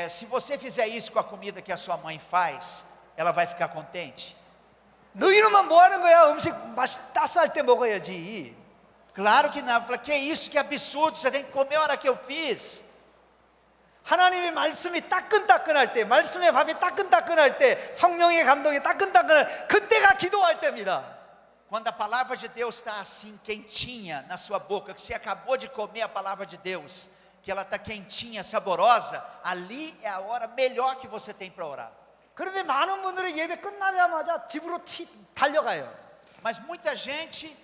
Se você fizer isso com a comida que a sua mãe faz, ela vai ficar contente? 너희는만 뭐 하는 거야? 음식 맛이 따스할 때 먹어야지. Claro que não. Ela fala, que isso, que absurdo, você tem que comer a hora que eu fiz. 하나님의 말씀이 따끈따끈할 때, 말씀의 밥이 따끈따끈할 때, 성령의 감동이 따끈따끈할 그때가 기도할 때입니다. Quando a palavra de Deus está assim, quentinha na sua boca, que você acabou de comer a palavra de Deus, que ela está quentinha, saborosa, ali é a hora melhor que você tem para orar. 그런데 많은 분들이 예배 끝나자마자 집으로 달려가요. Mas muita gente,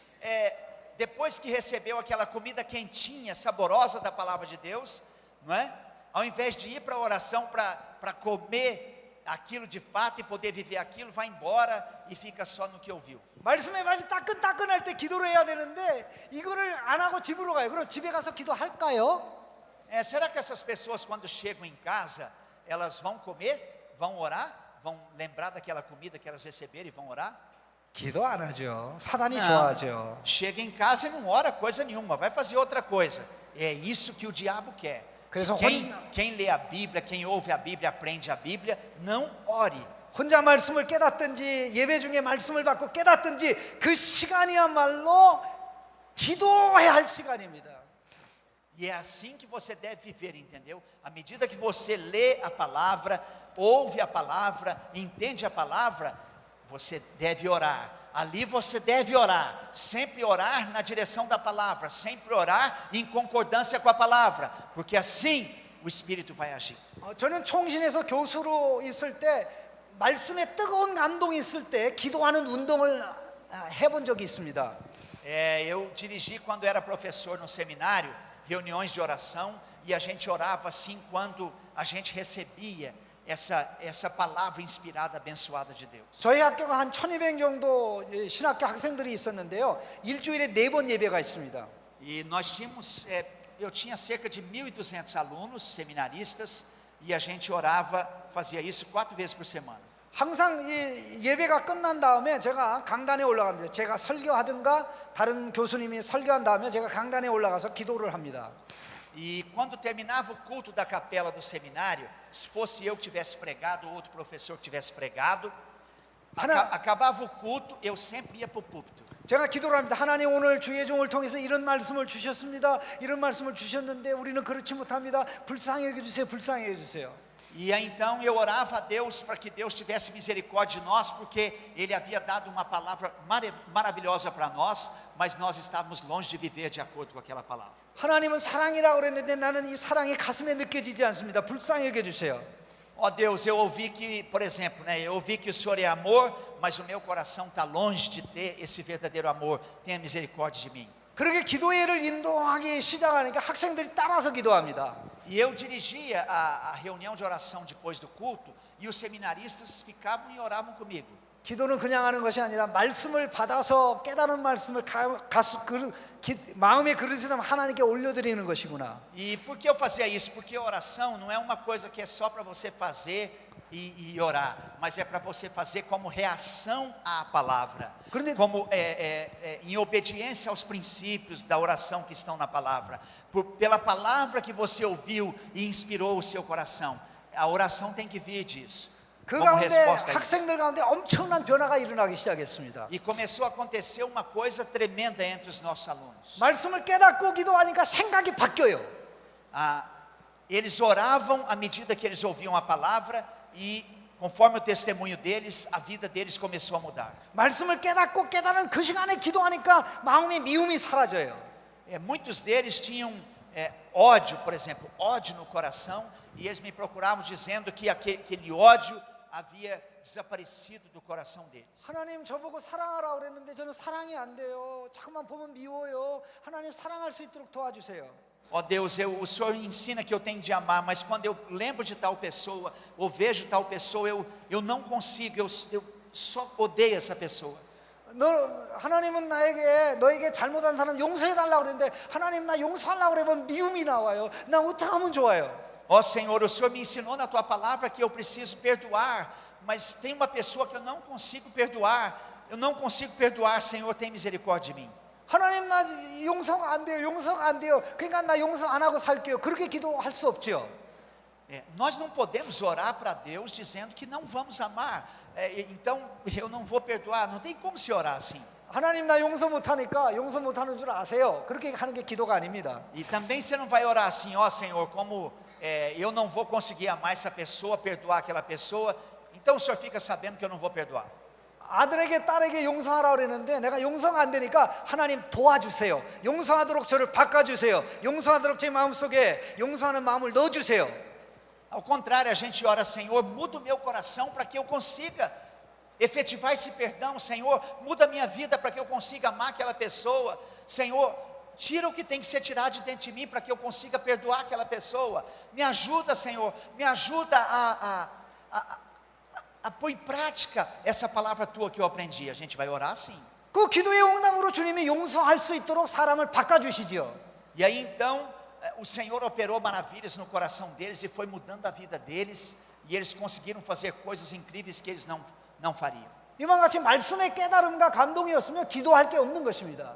depois que recebeu aquela comida quentinha, saborosa da palavra de Deus, não é? Ao invés de ir para a oração para comer aquilo de fato e poder viver aquilo, vai embora e fica só no que ouviu. 말씀의 밥이 따끈따끈할 때 기도를 해야 되는데 이거를 안 하고 집으로 가요. 그럼 집에 가서 기도할까요? Será que essas pessoas quando chegam em casa, elas vão comer, vão orar, vão lembrar daquela comida que elas receberam e vão orar? 기도 안 하죠. 사단이 좋아하죠. Chega em casa e não ora coisa nenhuma, vai fazer outra coisa. É isso que o diabo quer. Quem lê a Bíblia, quem ouve a Bíblia, aprende a Bíblia, não ore. 혼자 말씀을 깨닫든지 예배 중에 말씀을 받고 깨닫든지 그 시간이야말로 기도해야 할 시간입니다. E é assim que você deve viver, entendeu? À medida que você lê a palavra, ouve a palavra, entende a palavra, você deve orar. Ali você deve orar, sempre orar na direção da palavra, sempre orar em concordância com a palavra, porque assim o Espírito vai agir. 저는 총신에서 교수로 있을 때 말씀에 뜨거운 감동이 있을 때 기도하는 운동을 해본 적이 있습니다. Eu dirigi quando era professor no seminário, reuniões de oração, e a gente orava assim quando a gente recebia essa palavra inspirada, abençoada de Deus. 저희 학교가 한 1200 정도 신학교 학생들이 있었는데요. 일주일에 4번 예배가 있습니다. E nós tínhamos, eu tinha cerca de 1.200 alunos, seminaristas, e a gente orava, fazia isso 4 vezes por semana. 항상 이 예배가 끝난 다음에 제가 강단에 올라갑니다. 제가 설교하든가 다른 교수님이 설교한 다음에 제가 강단에 올라가서 기도를 합니다. E quando terminava o culto da capela do seminário, se fosse eu que tivesse pregado ou outro professor que tivesse pregado, acabava o culto, eu sempre ia para o púlpito. 제가 기도를 합니다. 하나님 오늘 주의 종을 통해서 이런 말씀을 주셨습니다. 이런 말씀을 주셨는데 우리는 그렇지 못합니다. 불쌍히 여겨주세요. 불쌍히 여겨주세요. E aí então eu orava a Deus para que Deus tivesse misericórdia de nós, porque Ele havia dado uma palavra maravilhosa para nós, mas nós estávamos longe de viver de acordo com aquela palavra. 하나님은 사랑이라고 그랬는데 나는 이 사랑이 가슴에 느껴지지 않습니다. 불쌍히 여겨주세요. Ó Deus, eu ouvi que, por exemplo, eu ouvi que o Senhor é amor, mas o meu coração está longe de ter esse verdadeiro amor. Tenha misericórdia de mim. 그렇게 기도회를 인도하기 시작하니까 학생들이 따라서 기도합니다. E eu dirigia a reunião de oração depois do culto, e os seminaristas ficavam e oravam comigo. 기도는 그냥 하는 것이 아니라 말씀을 받아서 깨달은 말씀을 마음의 그릇에 하나님께 올려드리는 것이구나. E por que eu fazia isso? Porque a oração não é uma coisa que é só para você fazer e orar, mas é para você fazer como reação à palavra, 그런데- como em obediência aos princípios da oração que estão na palavra, pela palavra que você ouviu e inspirou o seu coração. A oração tem que vir disso, 그 como 가운데 resposta a isso. 학생들 가운데 엄청난 변화가 일어나기 시작했습니다. E começou a acontecer uma coisa tremenda entre os nossos alunos. 말씀을 깨닫고 기도하니까 생각이 바뀌어요. Eles oravam à medida que eles ouviam a palavra e, conforme o testemunho deles, a vida deles começou a mudar. 말씀을 깨닫고 깨닫는 그 시간에 기도하니까 마음의 미움이 사라져요. Muitos deles tinham ódio, por exemplo, ódio no coração, e eles me procuravam dizendo que aquele ódio havia desaparecido do coração deles. 하나님 저보고 사랑하라고 그랬는데 저는 사랑이 안 돼요. 자꾸만 보면 미워요. 하나님 사랑할 수 있도록 도와주세요. Ó Deus, o Senhor ensina que eu tenho de amar, mas quando eu lembro de tal pessoa, ou vejo tal pessoa, eu não consigo, eu só odeio essa pessoa. 하나님은 너에게 잘못한 사람 용서해 달라고 그랬는데 하나님 나 용서하려고 그러면 미움이 나와요. 나 어떻게 하면 좋아요? Ó Senhor, o Senhor me ensinou na Tua palavra que eu preciso perdoar, mas tem uma pessoa que eu não consigo perdoar. Eu não consigo perdoar, Senhor, tem misericórdia de mim. 하나님 나 용서가 안 돼요. 용서가 안 돼요. 그러니까 나 용서 안 하고 살게요. 그렇게 기도할 수 없지요. Nós não podemos orar para Deus dizendo que não vamos amar. Então eu não vou perdoar. Não tem como se orar assim. 하나님 나 용서 못하니까 용서 못하는 줄 아세요. 그렇게 하는 게 기도가 아닙니다. E também você não vai orar assim, ó Senhor, como eu não vou conseguir amar essa pessoa, perdoar aquela pessoa. Então o Senhor fica sabendo que eu não vou perdoar. 아들에게 딸에게 용서하라고 그랬는데 내가 용서가 안 되니까 하나님 도와주세요. 용서하도록 저를 바꿔주세요. 용서하도록 제 마음속에 용서하는 마음을 넣어주세요. Ao contrário, a gente ora, Senhor, muda o meu coração para que eu consiga efetivar esse perdão. Senhor, muda a minha vida para que eu consiga amar aquela pessoa. Senhor, tira o que tem que ser tirado de dentro de mim para que eu consiga perdoar aquela pessoa. Me ajuda, Senhor, me ajuda a pôr em prática essa palavra tua que eu aprendi. A gente vai orar assim. 그 기도의 응답으로 주님이 용서할 수 있도록 사람을 바꿔주시지요. E aí então o Senhor operou maravilhas no coração deles e foi mudando a vida deles, e eles conseguiram fazer coisas incríveis que eles não fariam. 이와 같이 말씀의 깨달음과 감동이었으면 기도할 게 없는 것입니다.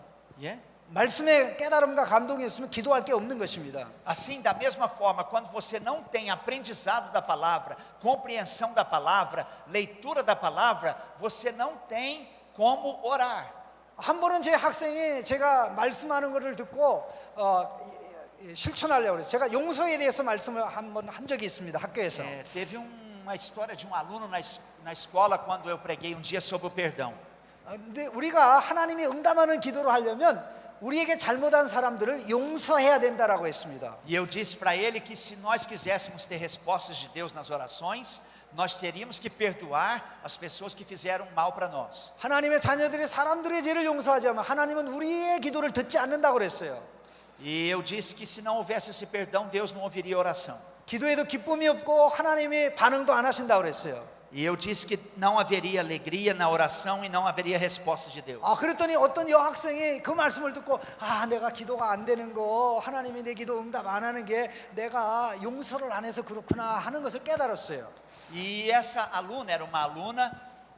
말씀의 깨달음과 감동이었으면 기도할 게 없는 것입니다. Assim, da mesma forma, quando você não tem aprendizado da palavra, compreensão da palavra, leitura da palavra, você não tem como orar. 한 번은 제 학생이 제가 말씀하는 것을 듣고 실천하려고 그래요. 제가 용서에 대해서 말씀을 한 번 한 적이 있습니다. 학교에서. Teve uma história de um aluno na escola quando eu preguei dia sobre o perdão. 근데 우리가 하나님이 응답하는 기도를 하려면 우리에게 잘못한 사람들을 용서해야 된다라고 했습니다. E eu disse para ele que se nós quiséssemos ter respostas de Deus nas orações, nós teríamos que perdoar as pessoas que fizeram mal para nós. 하나님의 자녀들이 사람들의 죄를 용서하자면 하나님은 우리의 기도를 듣지 않는다고 그랬어요. E eu disse que se não houvesse esse perdão, Deus não ouviria a oração. 기도에도 기쁨이 없고 하나님이 반응도 안 하신다고 그랬어요. E eu disse que não haveria alegria na oração e não haveria resposta de Deus. 그랬더니 어떤 여학생이 그 말씀을 듣고 내가 기도가 안 되는 거 하나님이 내 기도 응답 안 하는 게 내가 용서를 안 해서 그렇구나 하는 것을 깨달았어요. E essa aluna era uma aluna,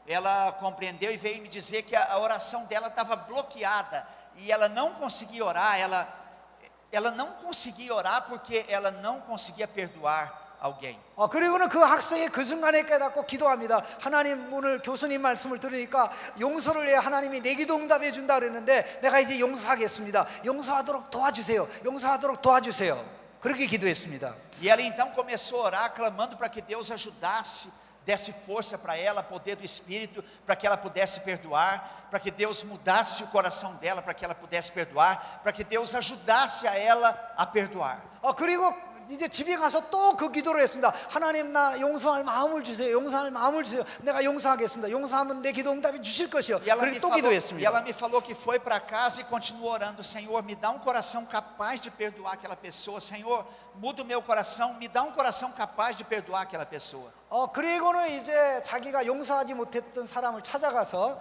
ela compreendeu e veio me dizer que a oração dela estava bloqueada e ela não conseguia orar, ela não conseguia orar porque ela não conseguia perdoar alguém. 그리고는 그 학생이 그 순간에 깨닫고 기도합니다. 하나님 오늘 교수님 말씀을 들으니까 용서를 해야 하나님이 내 기도 응답해 준다 그랬는데 내가 이제 용서하겠습니다. 용서하도록 도와주세요. 용서하도록 도와주세요. 그렇게 기도했습니다. E ela então começou a orar, clamando para que Deus ajudasse, desse força para ela, poder do Espírito, para que ela pudesse perdoar, para que Deus mudasse o coração dela, para que ela pudesse perdoar, para que Deus ajudasse a ela a perdoar. 그리고 이제 집에 가서 또 그 기도를 했습니다. 하나님 나 용서할 마음을 주세요. 용서할 마음을 주세요. 내가 용서하겠습니다. 용서하면 내 기도 응답해 주실 것이요. 그리고 또 E 기도했습니다. ela me falou que foi para casa e continuou orando. Senhor, me dá um coração capaz de perdoar aquela pessoa. Senhor, muda o meu coração, me dá um coração capaz de perdoar aquela pessoa. 그리고는 이제 자기가 용서하지 못했던 사람을 찾아가서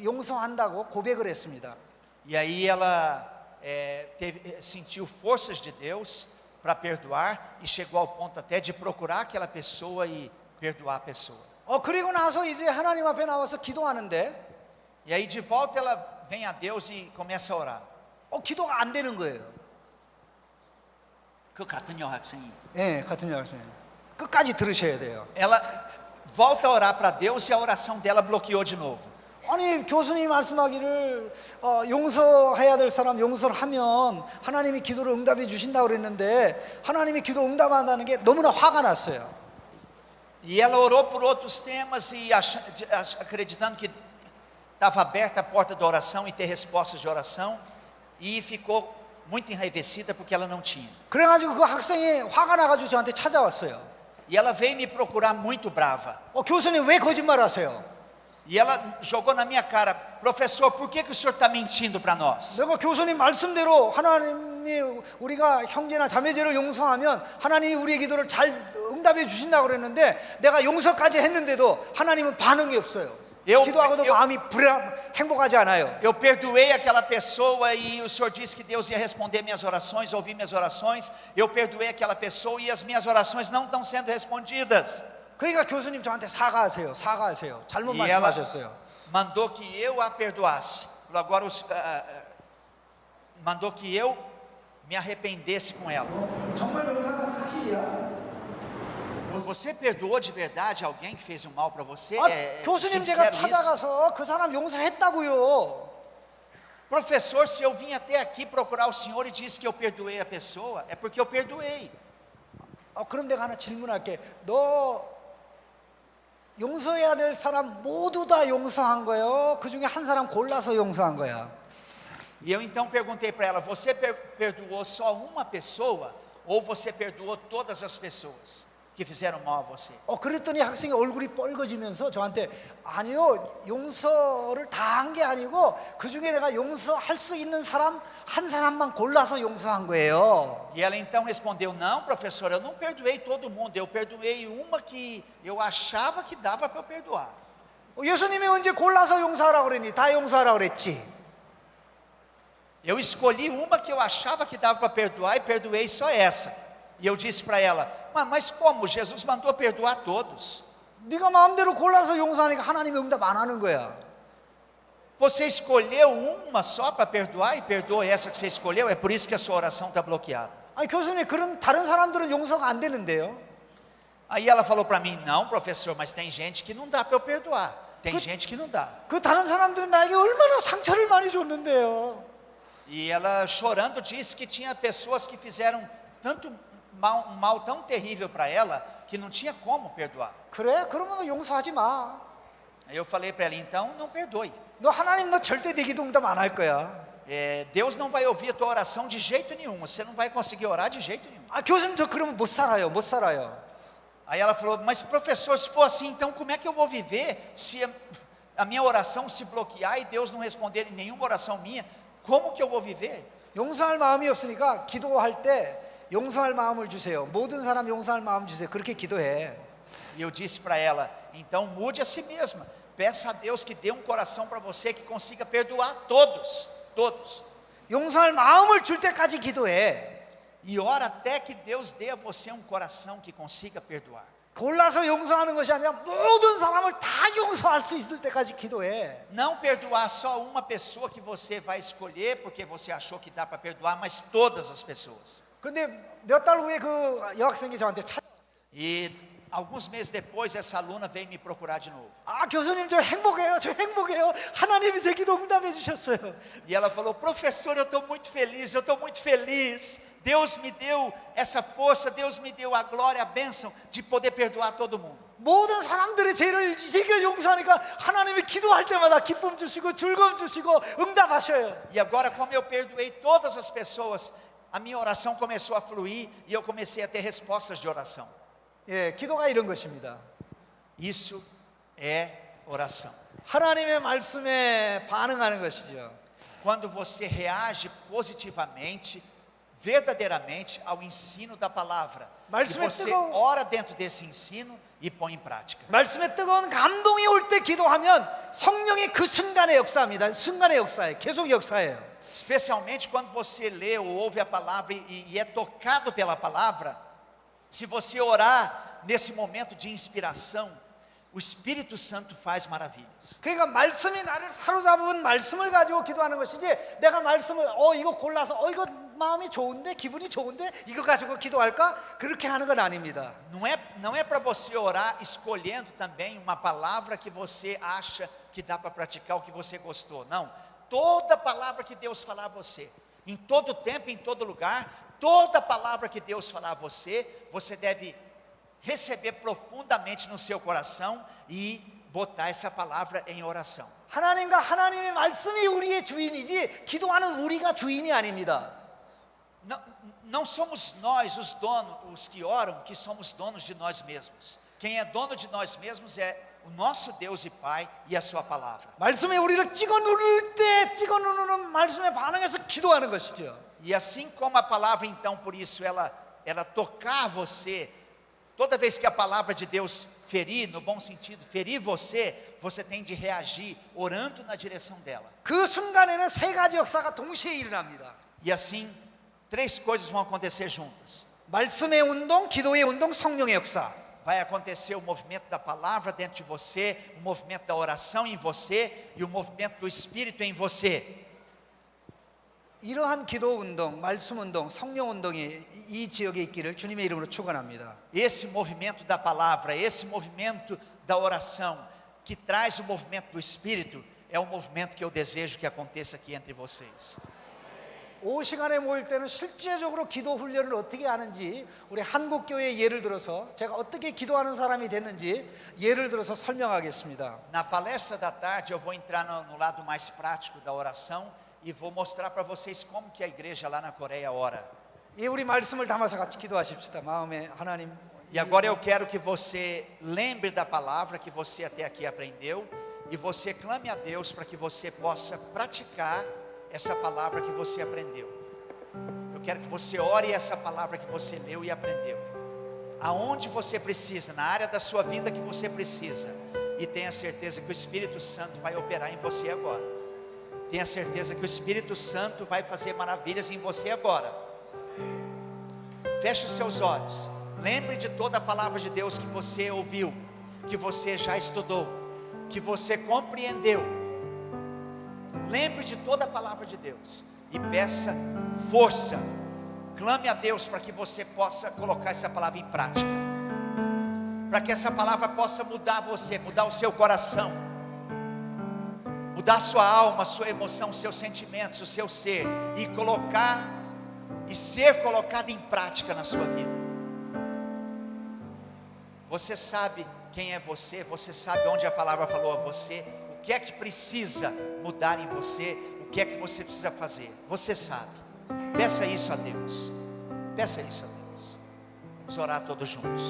용서한다고 고백을 했습니다. E aí ela sentiu forças de Deus para perdoar e chegou ao ponto até de procurar aquela pessoa e perdoar a pessoa. 그리고 나서 이제 하나님 앞에 나와서 기도하는데 E aí de volta ela vem a Deus e começa a orar. 기도가 안 되는 거예요. 그 같은 여학생이. 예, 같은 여학생. 끝까지 들으셔야 돼요. Ela volta a orar para Deus e a oração dela bloqueou de novo. 아니 교수님 말씀하기를 용서해야 될 사람 용서를 하면 하나님이 기도를 응답해 주신다고 그랬는데 하나님이 기도 응답한다는 게 너무나 화가 났어요. E ela orou por outros temas e acreditando que estava aberta a porta da oração e ter respostas de oração, e ficou muito enraivecida porque ela não tinha. 그래가지고 그 학생이 화가 나가지고 저한테 찾아왔어요. E ela veio me procurar muito brava. 교수님 왜 거짓말하세요? E ela jogou na minha cara: professor, por que o senhor está mentindo para nós? 내가 교수님 말씀대로 하나님이 우리가 형제나 자매제를 용서하면 하나님이 우리의 기도를 잘 응답해 주신다고 그랬는데 내가 용서까지 했는데도 하나님은 반응이 없어요. 기도하고도 마음이 행복하지 않아요. Eu perdoei aquela pessoa e o senhor disse que Deus ia responder minhas orações, ouvir minhas orações. Eu perdoei aquela pessoa e as minhas orações não estão sendo respondidas. 그러니까 교수님 저한테 사과하세요. 잘못 E ela 말씀하셨어요. mandou que eu a perdoasse. Agora mandou que eu me arrependesse com ela. 정말 용서가 사실이야. Você perdoou de verdade alguém que fez um mal para você? 교수님 제가 Sincero isso? 찾아가서 그 사람 용서했다고요. Professor, se eu vim até aqui procurar o senhor e disse que eu perdoei a pessoa, é porque eu perdoei. 그럼 내가 하나 질문할게. 너 용서해야 될 사람 모두 다 용서한 거예요? 그 중에 한 사람 골라서 용서한 거야? E eu então perguntei para ela: você perdoou só uma pessoa ou você perdoou todas as pessoas que fizeram mal a você? 그랬더니 학생이 얼굴이 뻘거지면서 저한테 아니요, 용서를 다 한 게 아니고 그 중에 내가 용서할 수 있는 사람 한 사람만 골라서 용서한 거예요. E ela então respondeu: não, professor, eu não perdoei todo mundo, eu perdoei uma que eu achava que dava para eu perdoar. 예수님이 언제 골라서 용서하라고 그러니? 다 용서하라고 그랬지. Eu escolhi uma que eu achava que dava para perdoar e perdoei só essa. E eu disse para ela: mas como? Jesus mandou perdoar todos. 네가 마음대로 골라서 용서하니까 하나님이 응답 안 하는 거야. Você escolheu uma só para perdoar e perdoou essa que você escolheu, é por isso que a sua oração está bloqueada. 아니 교수님, 그럼 다른 사람들은 용서가 안 되는데요? Aí ela falou para mim: não, professor, mas tem gente que não dá para eu perdoar. Tem gente que não dá. 그 다른 사람들은 나에게 얼마나 상처를 많이 줬는데요. E ela chorando disse que tinha pessoas que fizeram tanto um mal tão terrível para ela que não tinha como perdoar. 그래? 그러면 너 용서하지 마. Aí eu falei para ela: então não perdoe. 너 하나님 너 절대 내 기도 응답 안 할 거야. Deus não vai ouvir a tua oração de jeito nenhum. Você não vai conseguir orar de jeito nenhum. 교수님 저 그러면 못 살아요. Aí ela falou: mas professor, se for assim, então como é que eu vou viver se a minha oração se bloquear e Deus não responder nenhuma oração minha? Como que eu vou viver? 용서할 마음이 없으니까 기도할 때 용서할 마음을 주세요. 모든 사람 용서할 마음 주세요. 그렇게 기도해. E eu disse para ela: então mude a si mesma. Peça a Deus que dê um coração para você que consiga perdoar todos. 용서할 마음을 줄 때까지 기도해. E ora até que Deus dê a você um coração que consiga perdoar. 골라서 용서하는 것이 아니라 모든 사람을 다 용서할 수 있을 때까지 기도해. Não perdoar só uma pessoa que você vai escolher porque você achou que dá para perdoar, mas todas as pessoas. 근데 몇 달 후에 그 여학생이 저한테 E alguns meses depois essa aluna veio me procurar de novo. 교수님 저 행복해요. 하나님이 제 기도 응답해 주셨어요. E ela falou: professor, eu estou muito feliz. Deus me deu essa força, Deus me deu a glória, a bênção de poder perdoar todo mundo. 모든 사람들의 죄를 제가 용서하니까 하나님이 기도할 때마다 기쁨 주시고 즐거움 주시고 응답하셔요. E agora, como eu perdoei todas as pessoas, a minha oração começou a fluir e eu comecei a ter respostas de oração. 기도가 이런 것입니다. Isso é oração. 하나님의 말씀에 반응하는 것이죠. Quando você reage positivamente, verdadeiramente ao ensino da palavra, e você ora dentro desse ensino e põe em prática. 말씀에 뜨거운 감동이 올 때 기도하면 성령이 그 순간에 역사합니다. 순간의 역사예요. 계속 역사예요. Especialmente quando você lê ou ouve a palavra e é tocado pela palavra, se você orar nesse momento de inspiração, o Espírito Santo faz maravilhas. 그러니까 말씀이 나를 사로잡은 말씀을 가지고 기도하는 것이지 내가 말씀을 이거 골라서 이거 마음이 좋은데 기분이 좋은데 이거 가지고 기도할까? 그렇게 하는 건 아닙니다. Não é para você orar escolhendo também uma palavra que você acha que dá para praticar, o que você gostou. Não. Toda palavra que Deus falar a você, em todo tempo, em todo lugar, toda palavra que Deus falar a você, você deve receber profundamente no seu coração e botar essa palavra em oração. 하나님과 하나님의 말씀이 우리의 주인이지 기도하는 우리가 주인이 아닙니다. Não somos nós os donos, os que oram, que somos donos de nós mesmos. Quem é dono de nós mesmos é o nosso Deus e Pai e a sua palavra. 말씀에 우리를 찍어 누를 때 찍어 누르는 말씀에 반응해서 기도하는 것이죠. E assim como a palavra, então, por isso ela tocar você, toda vez que a palavra de Deus ferir, no bom sentido, ferir você, você tem de reagir orando na direção dela. 그 순간에는 세 가지 역사가 동시에 일어납니다. E assim, três coisas vão acontecer juntas. 말씀의 운동, 기도의 운동, 성령의 역사. Vai acontecer o movimento da palavra dentro de você, o movimento da oração em você e o movimento do Espírito em você. 이러한 기도 운동, 말씀 운동, 성령 운동이 이 지역에 있기를 주님의 이름으로 축원합니다. Esse movimento da palavra, esse movimento da oração, que traz o movimento do Espírito, é o movimento que eu desejo que aconteça aqui entre vocês. 오후 시간에 모일 때는 실제적으로 기도 훈련을 어떻게 하는지 우리 한국교회 예를 들어서 제가 어떻게 기도하는 사람이 됐는지 예를 들어서 설명하겠습니다. Na palestra da tarde eu vou entrar no lado mais prático da oração e vou mostrar para vocês como que a igreja lá na Coreia ora. 예, 우리 말씀을 담아서 같이 기도하십시다. 마음에 하나님. E agora eu quero que você lembre da palavra que você até aqui aprendeu e você clame a Deus para que você possa praticar essa palavra que você aprendeu. Eu quero que você ore essa palavra que você leu e aprendeu. Aonde você precisa, na área da sua vida que você precisa, e tenha certeza que o Espírito Santo vai operar em você agora. Tenha certeza que o Espírito Santo vai fazer maravilhas em você agora. Feche os seus olhos. Lembre de toda a palavra de Deus que você ouviu, que você já estudou, que você compreendeu. Lembre de toda a palavra de Deus e peça força. Clame a Deus para que você possa colocar essa palavra em prática, para que essa palavra possa mudar você, mudar o seu coração, mudar a sua alma, a sua emoção, os seus sentimentos, o seu ser, e colocar e ser colocado em prática na sua vida. Você sabe quem é você, você sabe onde a palavra falou a você, o que é que precisa mudar em você, o que é que você precisa fazer, você sabe. Peça isso a Deus, peça isso a Deus. Vamos orar todos juntos.